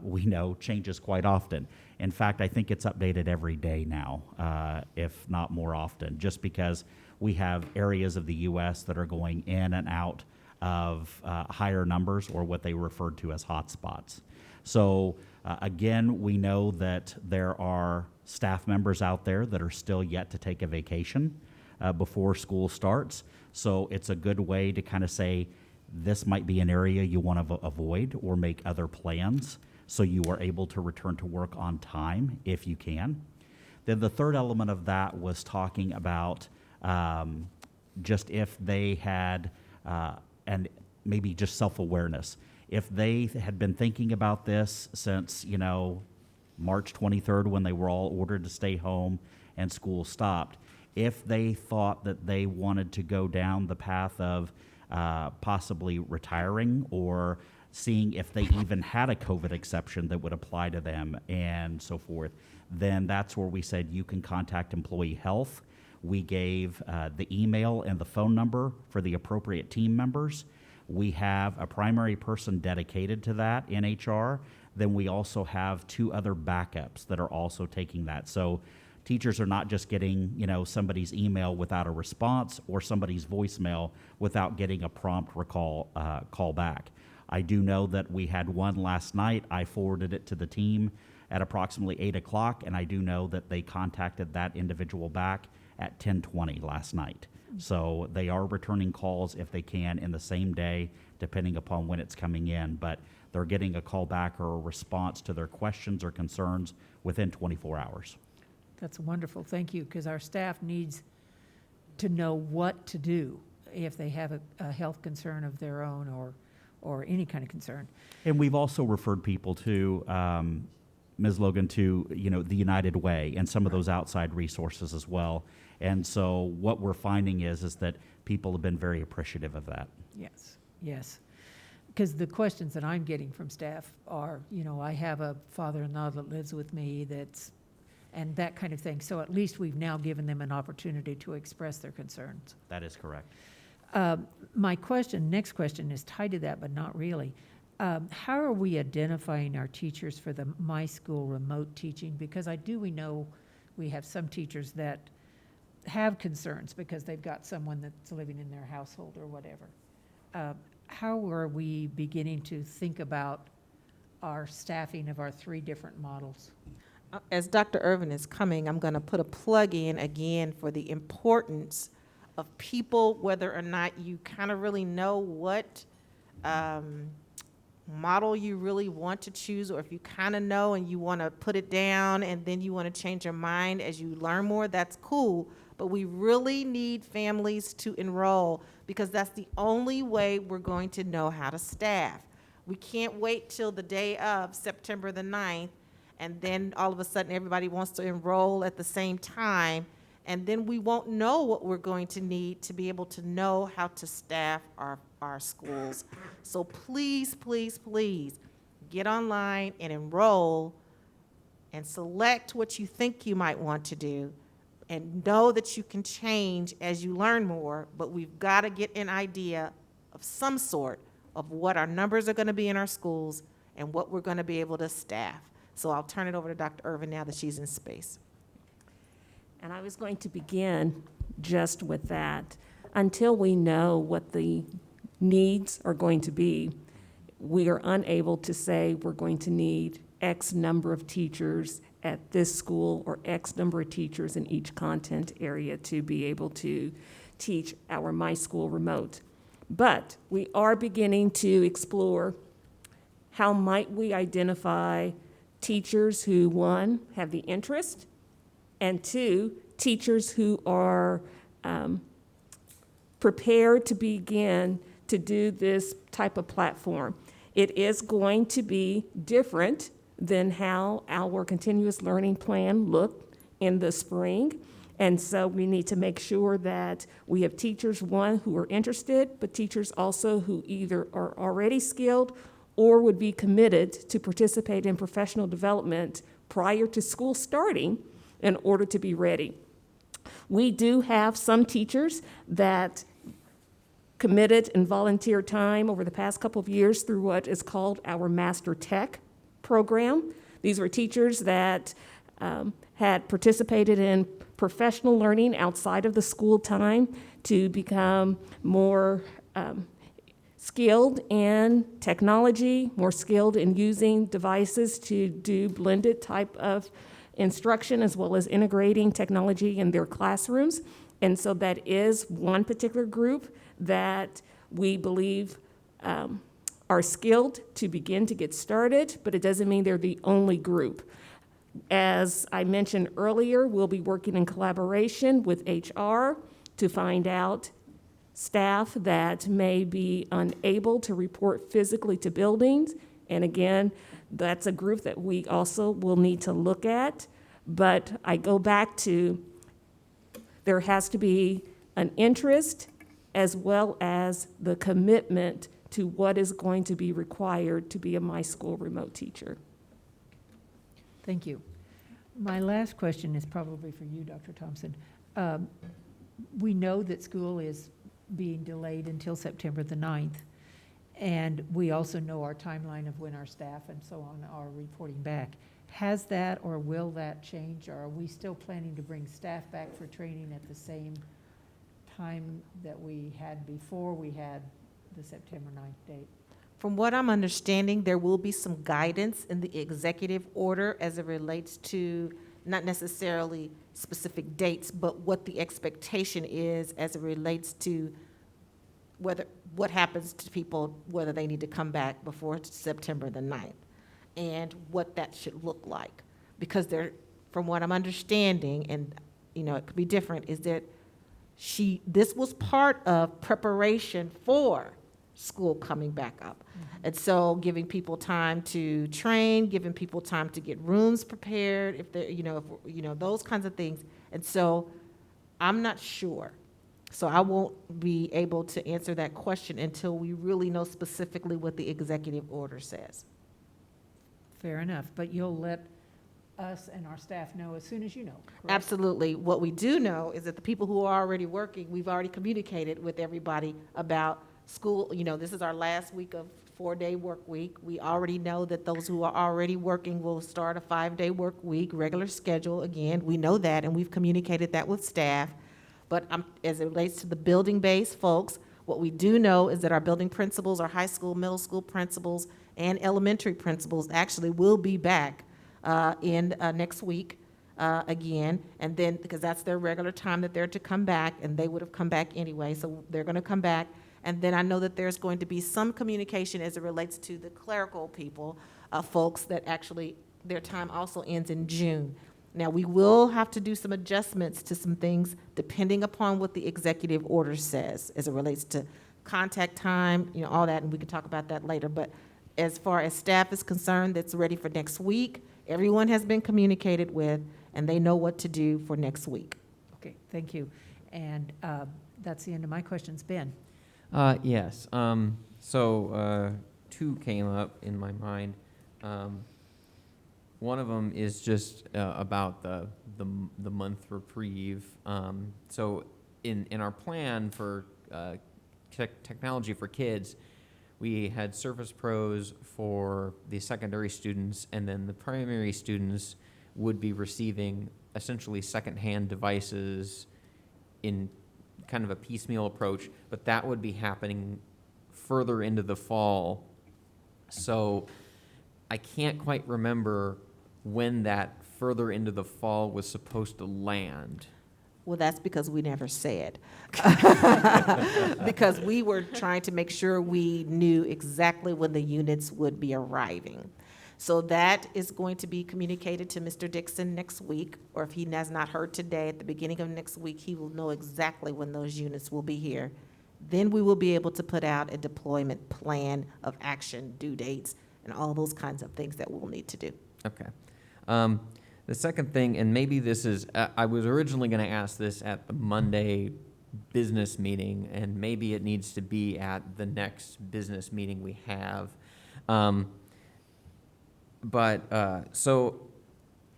we know, changes quite often. In fact, I think it's updated every day now, if not more often, just because we have areas of the U.S. that are going in and out of higher numbers, or what they referred to as hotspots. So again, we know that there are staff members out there that are still yet to take a vacation before school starts. So it's a good way to kind of say, this might be an area you want to avoid or make other plans so you are able to return to work on time if you can. Then the third element of that was talking about just if they had, and maybe just self-awareness. If they had been thinking about this since, March 23rd, when they were all ordered to stay home and school stopped, if they thought that they wanted to go down the path of possibly retiring or seeing if they even had a COVID exception that would apply to them and so forth, then that's where we said you can contact employee health. We gave the email and the phone number for the appropriate team members. We have a primary person dedicated to that in HR. Then we also have 2 other backups that are also taking that. So teachers are not just getting, somebody's email without a response or somebody's voicemail without getting a prompt call back. I do know that we had one last night. I forwarded it to the team at approximately 8 o'clock, and I do know that they contacted that individual back at 10:20 last night. So they are returning calls if they can in the same day, depending upon when it's coming in, but they're getting a call back or a response to their questions or concerns within 24 hours. That's wonderful, thank you, because our staff needs to know what to do if they have a health concern of their own or any kind of concern. And we've also referred people to, Ms. Logan, to, the United Way and some of those outside resources as well. And so what we're finding is that people have been very appreciative of that. Yes. Because the questions that I'm getting from staff are, I have a father-in-law that lives with me and that kind of thing. So at least we've now given them an opportunity to express their concerns. That is correct. My next question is tied to that, but not really. How are we identifying our teachers for the My School remote teaching? Because we know we have some teachers that have concerns because they've got someone that's living in their household or whatever. How are we beginning to think about our staffing of our 3 different models? As Dr. Irvin is coming, I'm going to put a plug in again for the importance of people, whether or not you kind of really know what model you really want to choose, or if you kind of know and you want to put it down and then you want to change your mind as you learn more, that's cool. But we really need families to enroll because that's the only way we're going to know how to staff. We can't wait till the day of September the 9th and then all of a sudden everybody wants to enroll at the same time, and then we won't know what we're going to need to be able to know how to staff our schools. So please, please, please get online and enroll and select what you think you might want to do, and know that you can change as you learn more, but we've got to get an idea of some sort of what our numbers are going to be in our schools and what we're going to be able to staff. So I'll turn it over to Dr. Irvin now that she's in space. And I was going to begin just with that. Until we know what the needs are going to be, we are unable to say we're going to need X number of teachers at this school or X number of teachers in each content area to be able to teach our My School remote. But we are beginning to explore how might we identify teachers who, 1, have the interest, and 2, teachers who are prepared to begin to do this type of platform. It is going to be different than how our continuous learning plan looked in the spring. And so we need to make sure that we have teachers, 1, who are interested, but teachers also who either are already skilled or would be committed to participate in professional development prior to school starting in order to be ready. We do have some teachers that committed and volunteered time over the past couple of years through what is called our Master Tech program. These were teachers that had participated in professional learning outside of the school time to become more skilled in technology, more skilled in using devices to do blended type of instruction, as well as integrating technology in their classrooms. And so that is one particular group that we believe are skilled to begin to get started, but it doesn't mean they're the only group. As I mentioned earlier, we'll be working in collaboration with HR to find out staff that may be unable to report physically to buildings. And again, that's a group that we also will need to look at. But I go back to, there has to be an interest as well as the commitment to what is going to be required to be a My School remote teacher. Thank you. My last question is probably for you, Dr. Thompson. We know that school is being delayed until September the 9th, and we also know our timeline of when our staff and so on are reporting back. Has that or will that change, or are we still planning to bring staff back for training at the same time that we had before we had the September 9th date? From what I'm understanding, there will be some guidance in the executive order as it relates to not necessarily specific dates, but what the expectation is as it relates to what happens to people, whether they need to come back before September the 9th, and what that should look like. Because from what I'm understanding, and it could be different, is that this was part of preparation for school coming back up. And so giving people time to train, giving people time to get rooms prepared, if they're, those kinds of things. And so I'm not sure. So I won't be able to answer that question until we really know specifically what the executive order says. Fair enough, but you'll let us and our staff know as soon as you know, correct? Absolutely. What we do know is that the people who are already working, we've already communicated with everybody about school. This is our last week of 4-day work week. We already know that those who are already working will start a 5-day work week, regular schedule. Again, we know that, and we've communicated that with staff. But as it relates to the building-based folks, what we do know is that our building principals, our high school, middle school principals, and elementary principals actually will be back in next week again, and then, because that's their regular time that they're to come back, and they would have come back anyway, so they're going to come back. And then I know that there's going to be some communication as it relates to the clerical people, folks that actually, their time also ends in June. Now, we will have to do some adjustments to some things depending upon what the executive order says as it relates to contact time, all that, and we can talk about that later. But as far as staff is concerned that's ready for next week, everyone has been communicated with, and they know what to do for next week. Okay, thank you. And that's the end of my questions. Ben? Yes. So two came up in my mind. One of them is just about the month reprieve. So in our plan for technology for kids, we had Surface Pros for the secondary students, and then the primary students would be receiving essentially secondhand devices in kind of a piecemeal approach, but that would be happening further into the fall. So I can't quite remember when that further into the fall was supposed to land. Well, that's because we never said. Because we were trying to make sure we knew exactly when the units would be arriving. So that is going to be communicated to Mr. Dixon next week, or if he has not heard today, at the beginning of next week, he will know exactly when those units will be here. Then we will be able to put out a deployment plan of action, due dates, and all those kinds of things that we'll need to do. Okay. The second thing, and maybe this is, I was originally going to ask this at the Monday business meeting, and maybe it needs to be at the next business meeting we have. So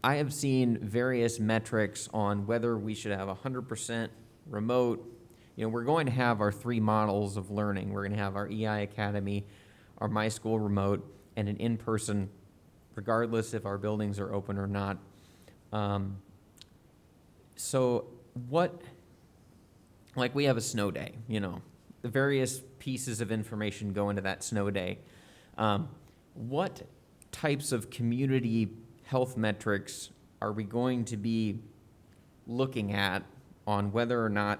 I have seen various metrics on whether we should have 100% remote. We're going to have our 3 models of learning. We're going to have our EI Academy, our My School Remote, and an in-person, regardless if our buildings are open or not. So we have a snow day, the various pieces of information go into that snow day. What types of community health metrics are we going to be looking at on whether or not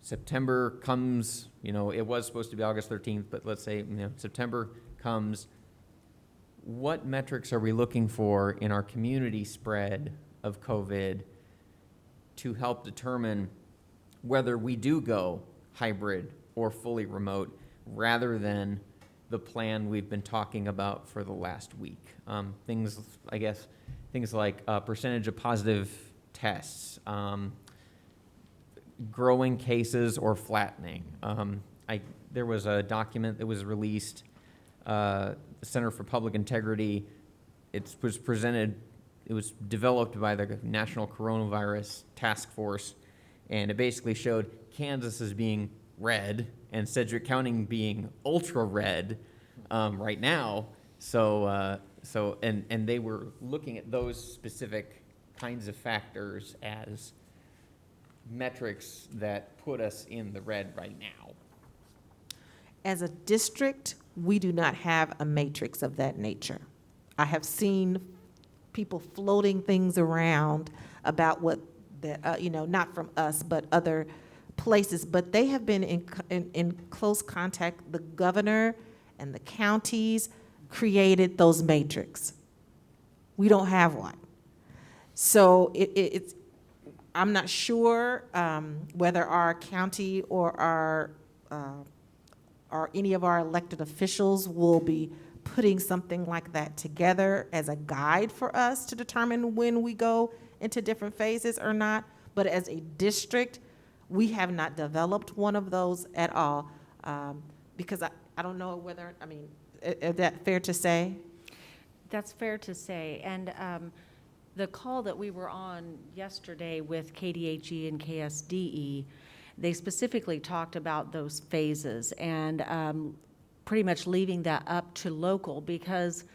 September comes, it was supposed to be August 13th, but let's say, September comes, what metrics are we looking for in our community spread of COVID to help determine whether we do go hybrid or fully remote rather than the plan we've been talking about for the last week? Things like percentage of positive tests, growing cases or flattening. There was a document that was released, the Center for Public Integrity. It was developed by the National Coronavirus Task Force, and it basically showed Kansas as being red and Sedgwick County being ultra red right now. So they were looking at those specific kinds of factors as metrics that put us in the red right now. As a district, we do not have a matrix of that nature. I have seen people floating things around about what, not from us, but other places, but they have been in close contact. The governor and the counties created those matrix. We don't have one. So I'm not sure whether our county or any of our elected officials will be putting something like that together as a guide for us to determine when we go into different phases or not. But as a district, we have not developed one of those at all, because I don't know whether, is that fair to say? That's fair to say. And the call that we were on yesterday with KDHE and KSDE, they specifically talked about those phases and pretty much leaving that up to local, because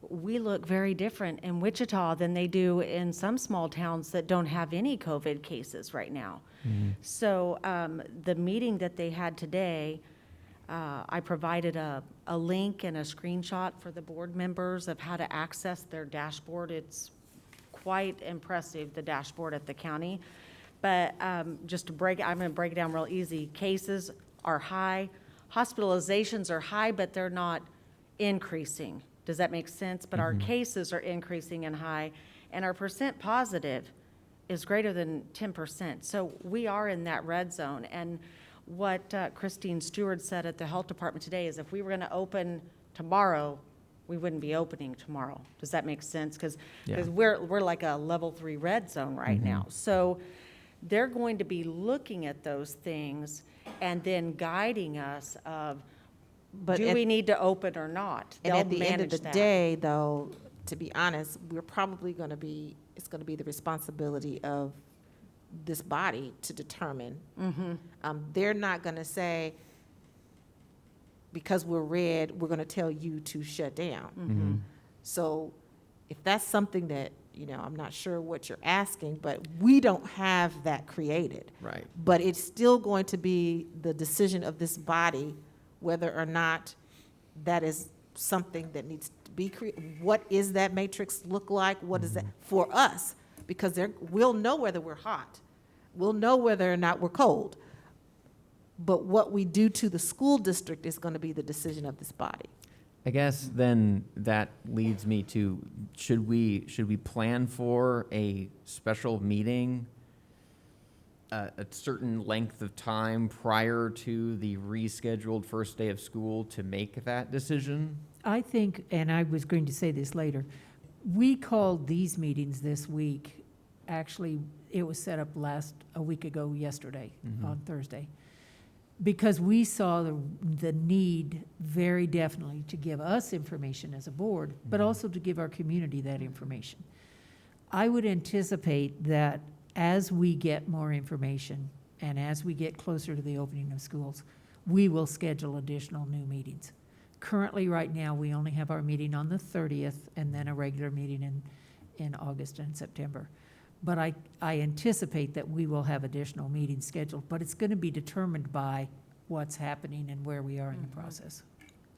we look very different in Wichita than they do in some small towns that don't have any COVID cases right now. Mm-hmm. So the meeting that they had today, I provided a link and a screenshot for the board members of how to access their dashboard. It's quite impressive, the dashboard at the county. But just to I'm going to break it down real easy. Cases are high, hospitalizations are high, but they're not increasing. Does that make sense? But our cases are increasing and high, and our percent positive is greater than 10%. So we are in that red zone. And what Christine Stewart said at the health department today is if we were going to open tomorrow, we wouldn't be opening tomorrow. Does that make sense? Because we're like a level 3 red zone right now. So they're going to be looking at those things and then guiding us of, do we need to open or not? And They'll at the end of the manage that. day, though, to be honest, we're probably going to be, it's going to be the responsibility of this body to determine. They're not going to say, because we're red, we're going to tell you to shut down. So if that's something that, I'm not sure what you're asking, but we don't have that created. Right. But it's still going to be the decision of this body whether or not that is something that needs to be created. What is that matrix look like? What is that for us? Because we'll know whether we're hot. We'll know whether or not we're cold. But what we do to the school district is going to be the decision of this body. I guess then that leads me to, should we plan for a special meeting a certain length of time prior to the rescheduled first day of school to make that decision? I think, and I was going to say this later, we called these meetings this week. Actually, it was set up a week ago yesterday, on Thursday, because we saw the need very definitely to give us information as a board, but also to give our community that information. I would anticipate that as we get more information and as we get closer to the opening of schools, we will schedule additional new meetings. Currently, right now, we only have our meeting on the 30th and then a regular meeting in August and September. But I anticipate that we will have additional meetings scheduled, but it's going to be determined by what's happening and where we are in the process.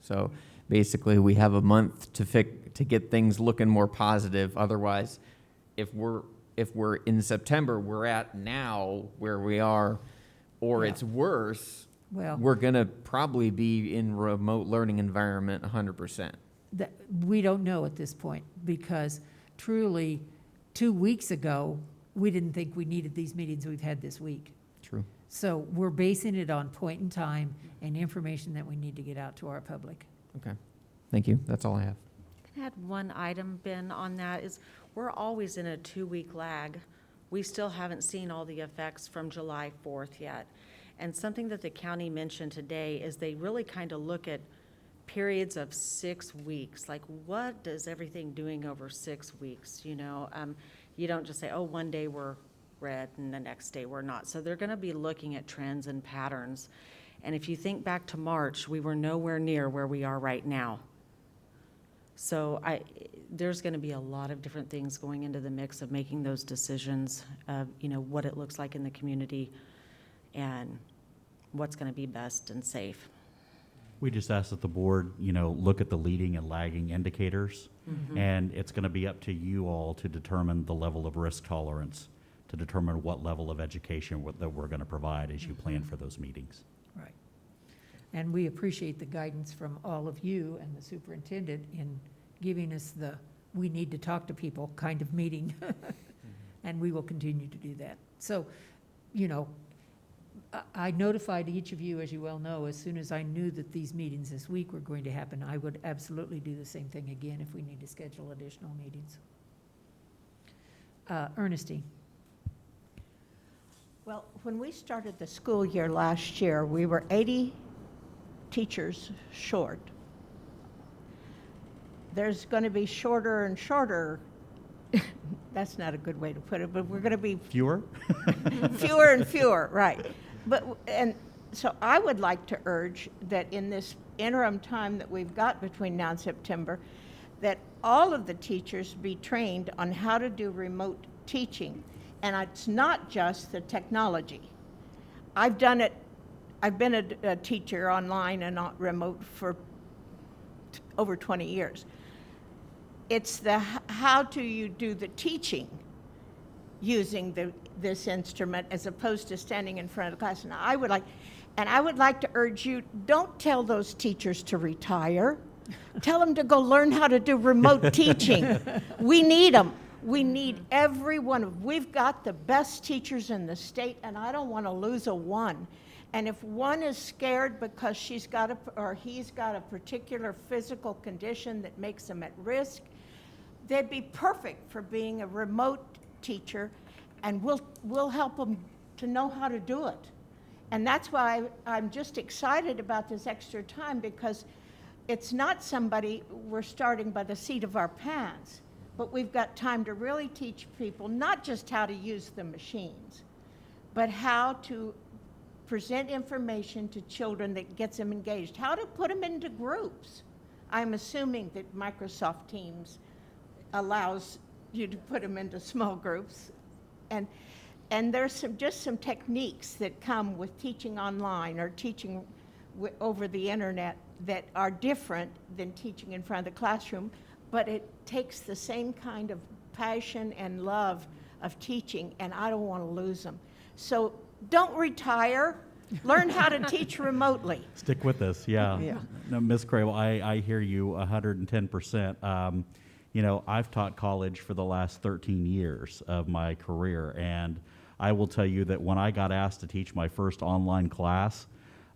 So basically, we have a month to get things looking more positive. Otherwise, if we're in September, we're at now where we are, or Yeah. it's worse, Well, we're gonna probably be in remote learning environment 100%. we don't know at this point, because truly, 2 weeks ago, we didn't think we needed these meetings we've had this week. True. So we're basing it on point in time and information that we need to get out to our public. Okay. Thank you. That's all I have. Can I add one item, Ben, on that? Is we're always in a 2-week lag. We still haven't seen all the effects from July 4th yet. And something that the county mentioned today is they really kind of look at periods of 6 weeks. Like, what is everything doing over 6 weeks, you know? You don't just say, oh, one day we're red and the next day we're not. So they're going to be looking at trends and patterns. And if you think back to March, we were nowhere near where we are right now. So there's going to be a lot of different things going into the mix of making those decisions of, you know, what it looks like in the community and what's going to be best and safe. We just ask that the board, look at the leading and lagging indicators, and it's going to be up to you all to determine the level of risk tolerance, to determine what level of education that we're going to provide as you plan for those meetings. Right. And we appreciate the guidance from all of you and the superintendent in giving us the we need to talk to people kind of meeting. And we will continue to do that. So, I notified each of you, as you well know, as soon as I knew that these meetings this week were going to happen. I would absolutely do the same thing again if we need to schedule additional meetings. Ernestine. Well, when we started the school year last year, we were 80 teachers short. There's going to be shorter and shorter. That's not a good way to put it, but we're going to be Fewer? fewer and fewer, right. And so I would like to urge that in this interim time that we've got between now and September, that all of the teachers be trained on how to do remote teaching. And it's not just the technology. I've done it, I've been a teacher online and not remote for over 20 years. It's the how do you do the teaching using this instrument as opposed to standing in front of the class. And I would like to urge you, don't tell those teachers to retire. Tell them to go learn how to do remote teaching. We need them. We need every one of them. We've got the best teachers in the state, and I don't want to lose a one. And if one is scared because he's got a particular physical condition that makes them at risk, they'd be perfect for being a remote teacher, and we'll help them to know how to do it. And that's why I'm just excited about this extra time, because it's not somebody we're starting by the seat of our pants, but we've got time to really teach people not just how to use the machines, but how to present information to children that gets them engaged, how to put them into groups. I'm assuming that Microsoft Teams allows you to put them into small groups. And there's just some techniques that come with teaching online or teaching over the internet that are different than teaching in front of the classroom, but it takes the same kind of passion and love of teaching, and I don't want to lose them. So don't retire. Learn how to teach remotely. Stick with us, yeah. Yeah. No, Ms. Crable, I hear you 110%. I've taught college for the last 13 years of my career, and I will tell you that when I got asked to teach my first online class,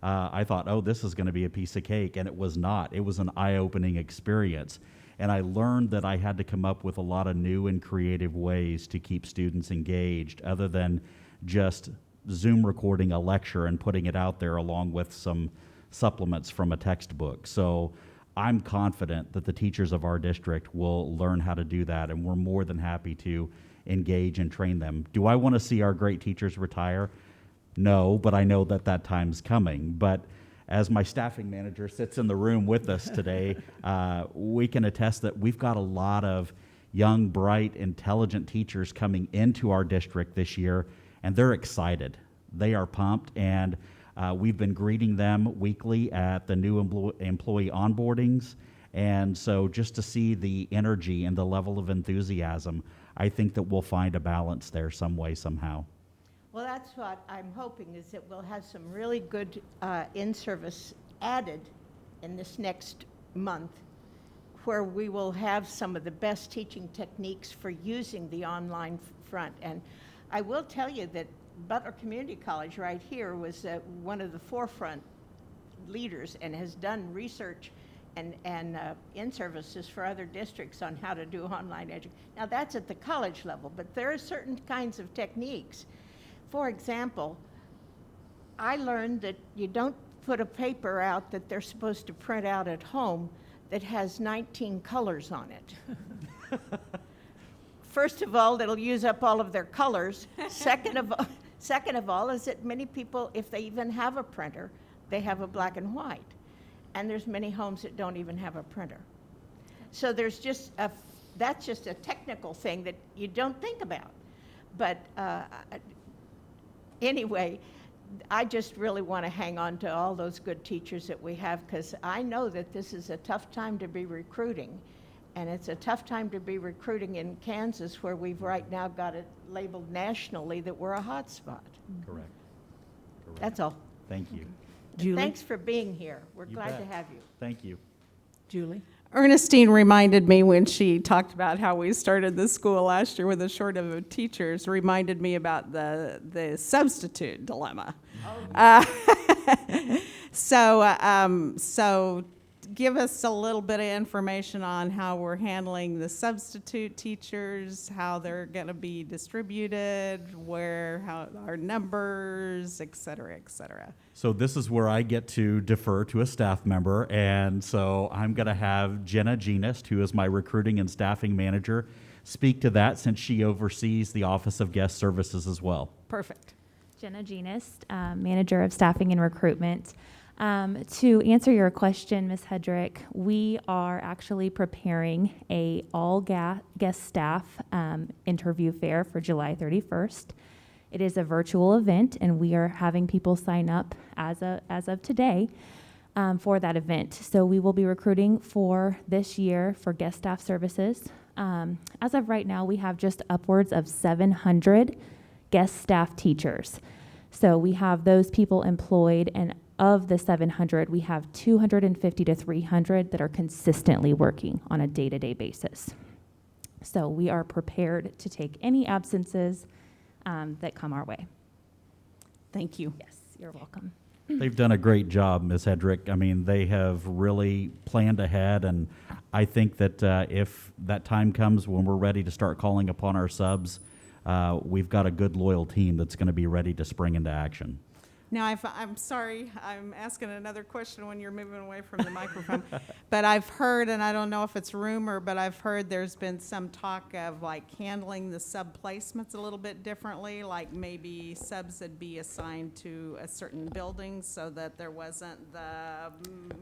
I thought, oh, this is going to be a piece of cake, and it was not. It was an eye-opening experience, and I learned that I had to come up with a lot of new and creative ways to keep students engaged, other than just Zoom recording a lecture and putting it out there along with some supplements from a textbook. So I'm confident that the teachers of our district will learn how to do that, and we're more than happy to engage and train them. Do I want to see our great teachers retire? No, but I know that time's coming. But as my staffing manager sits in the room with us today, we can attest that we've got a lot of young, bright, intelligent teachers coming into our district this year, and they're excited. They are pumped, and We've been greeting them weekly at the new employee onboardings. And so just to see the energy and the level of enthusiasm, I think that we'll find a balance there some way, somehow. Well, that's what I'm hoping, is that we'll have some really good in-service added in this next month, where we will have some of the best teaching techniques for using the online front. And I will tell you that Butler Community College right here was one of the forefront leaders and has done research and in-services for other districts on how to do online education. Now, that's at the college level, but there are certain kinds of techniques. For example, I learned that you don't put a paper out that they're supposed to print out at home that has 19 colors on it. First of all, it'll use up all of their colors. Second of all, is that many people, if they even have a printer, they have a black and white. And there's many homes that don't even have a printer. So there's just that's just a technical thing that you don't think about. But anyway, I just really want to hang on to all those good teachers that we have, because I know that this is a tough time to be recruiting. And it's a tough time to be recruiting in Kansas, where we've right now got it labeled nationally that we're a hot spot. Correct. That's all. Thank you. And thanks for being here. We're You glad bet. to have you. Thank you. Julie? Ernestine reminded me when she talked about how we started the school last year with a shortage of teachers, reminded me about the substitute dilemma. So give us a little bit of information on how we're handling the substitute teachers, how they're going to be distributed, how our numbers, et cetera, et cetera. So this is where I get to defer to a staff member, and so I'm going to have Jenna Genist, who is my recruiting and staffing manager, speak to that, since she oversees the Office of Guest Services as well. Perfect. Jenna Genist, Manager of Staffing and Recruitment. To answer your question, Ms. Hedrick, we are actually preparing a all-guest staff interview fair for July 31st. It is a virtual event, and we are having people sign up as of today for that event. So we will be recruiting for this year for guest staff services. As of right now, we have just upwards of 700 guest staff teachers. So we have those people employed, and of the 700, we have 250 to 300 that are consistently working on a day-to-day basis. So we are prepared to take any absences that come our way. Thank you. Yes, you're welcome. They've done a great job, Ms. Hedrick. I mean, they have really planned ahead, and I think that if that time comes when we're ready to start calling upon our subs, we've got a good, loyal team that's going to be ready to spring into action. Now, I'm sorry, I'm asking another question when you're moving away from the microphone. But I've heard, and I don't know if it's rumor, but I've heard there's been some talk of like handling the sub placements a little bit differently, like maybe subs would be assigned to a certain building so that there wasn't the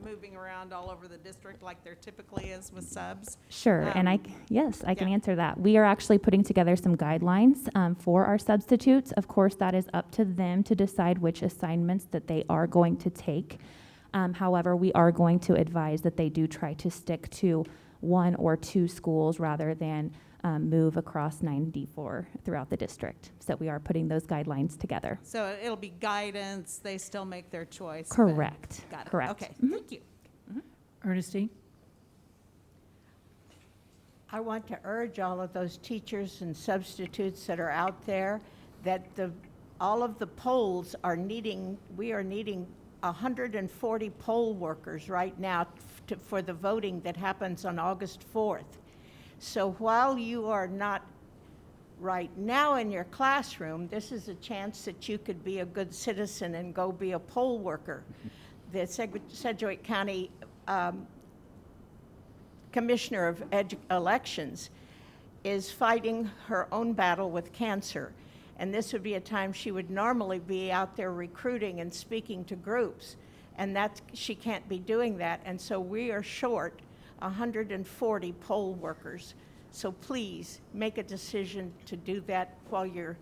moving around all over the district like there typically is with subs. Sure, and I can yeah. answer that. We are actually putting together some guidelines for our substitutes. Of course, that is up to them to decide which assignments that they are going to take. However, we are going to advise that they do try to stick to 1 or 2 schools rather than move across 94 throughout the district. So we are putting those guidelines together. So it'll be guidance, they still make their choice. but- Correct. Got it. Correct. Okay, Mhm. thank you. Ernestine? I want to urge all of those teachers and substitutes that are out there that all of the polls we are needing 140 poll workers right now for the voting that happens on August 4th. So while you are not right now in your classroom, this is a chance that you could be a good citizen and go be a poll worker. The Sedgwick County Commissioner of Elections is fighting her own battle with cancer. And this would be a time she would normally be out there recruiting and speaking to groups. And she can't be doing that. And so we are short 140 poll workers. So please make a decision to do that while you're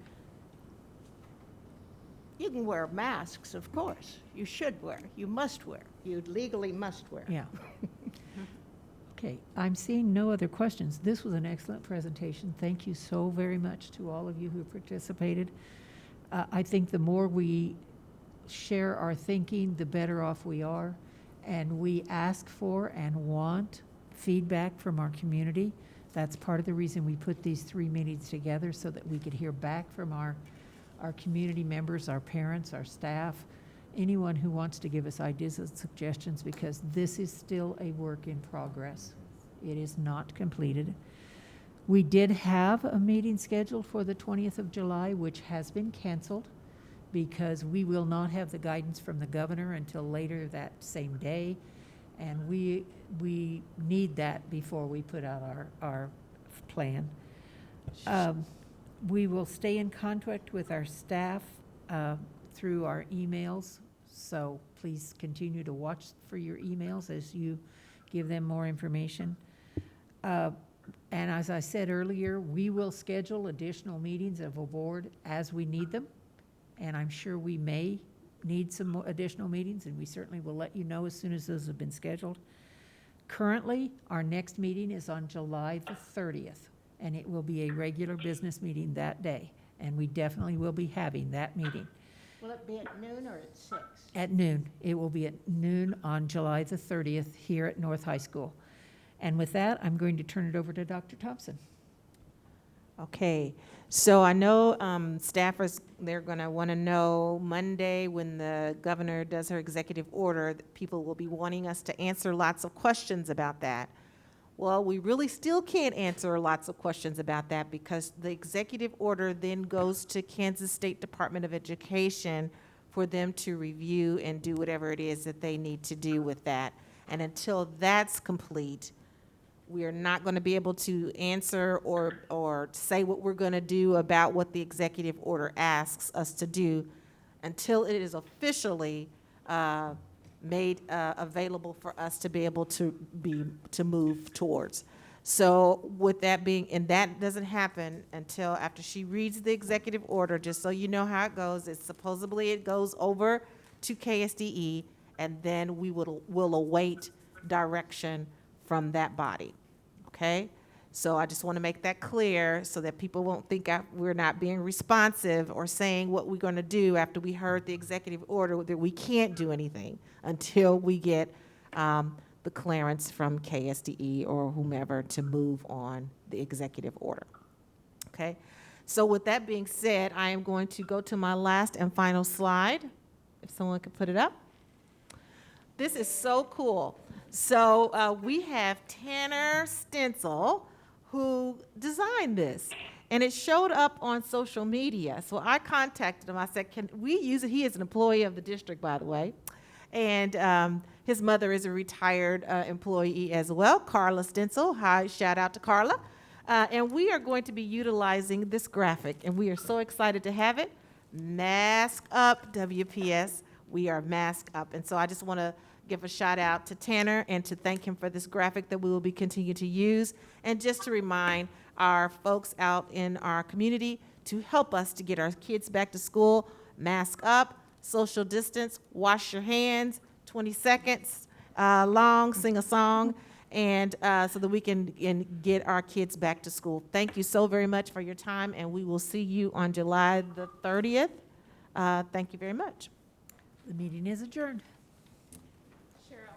You can wear masks, of course. You should wear. You must wear. You legally must wear. Yeah. Okay, I'm seeing no other questions. This was an excellent presentation. Thank you so very much to all of you who participated. I think the more we share our thinking, the better off we are. And we ask for and want feedback from our community. That's part of the reason we put these 3 meetings together, so that we could hear back from our community members, our parents, our staff, anyone who wants to give us ideas and suggestions, because this is still a work in progress. It is not completed. We did have a meeting scheduled for the 20th of July, which has been canceled because we will not have the guidance from the governor until later that same day. And we need that before we put out our plan. We will stay in contact with our staff through our emails, so please continue to watch for your emails as you give them more information. And as I said earlier, we will schedule additional meetings of a board as we need them, and I'm sure we may need some additional meetings, and we certainly will let you know as soon as those have been scheduled. Currently, our next meeting is on July the 30th. And it will be a regular business meeting that day. And we definitely will be having that meeting. Will it be at noon or at 6? At noon. It will be at noon on July the 30th here at North High School. And with that, I'm going to turn it over to Dr. Thompson. Okay, so I know staffers, they're going to want to know Monday when the governor does her executive order, that people will be wanting us to answer lots of questions about that. Well, we really still can't answer lots of questions about that because the executive order then goes to Kansas State Department of Education for them to review and do whatever it is that they need to do with that. And until that's complete, we are not going to be able to answer or say what we're going to do about what the executive order asks us to do until it is officially made available for us to be able to move towards. So with that being, and that doesn't happen until after she reads the executive order, just so you know how it goes. It's supposedly it goes over to KSDE, and then we will await direction from that body, okay? So I just want to make that clear so that people won't think we're not being responsive or saying what we're going to do after we heard the executive order, that we can't do anything until we get the clearance from KSDE or whomever to move on the executive order, okay? So with that being said, I am going to go to my last and final slide, if someone could put it up. This is so cool. So we have Tanner Stencil, who designed this, and it showed up on social media. So I contacted him. I said, can we use it? He is an employee of the district, by the way, and his mother is a retired employee as well, Carla Stencil. Hi, shout out to Carla. And we are going to be utilizing this graphic, and we are so excited to have it. Mask up, WPS. We are mask up. And so I just want to give a shout out to Tanner and to thank him for this graphic that we will be continuing to use. And just to remind our folks out in our community to help us to get our kids back to school, mask up, social distance, wash your hands, 20 seconds long, sing a song, and so that we can get our kids back to school. Thank you so very much for your time, and we will see you on July the 30th. Thank you very much. The meeting is adjourned. Cheryl.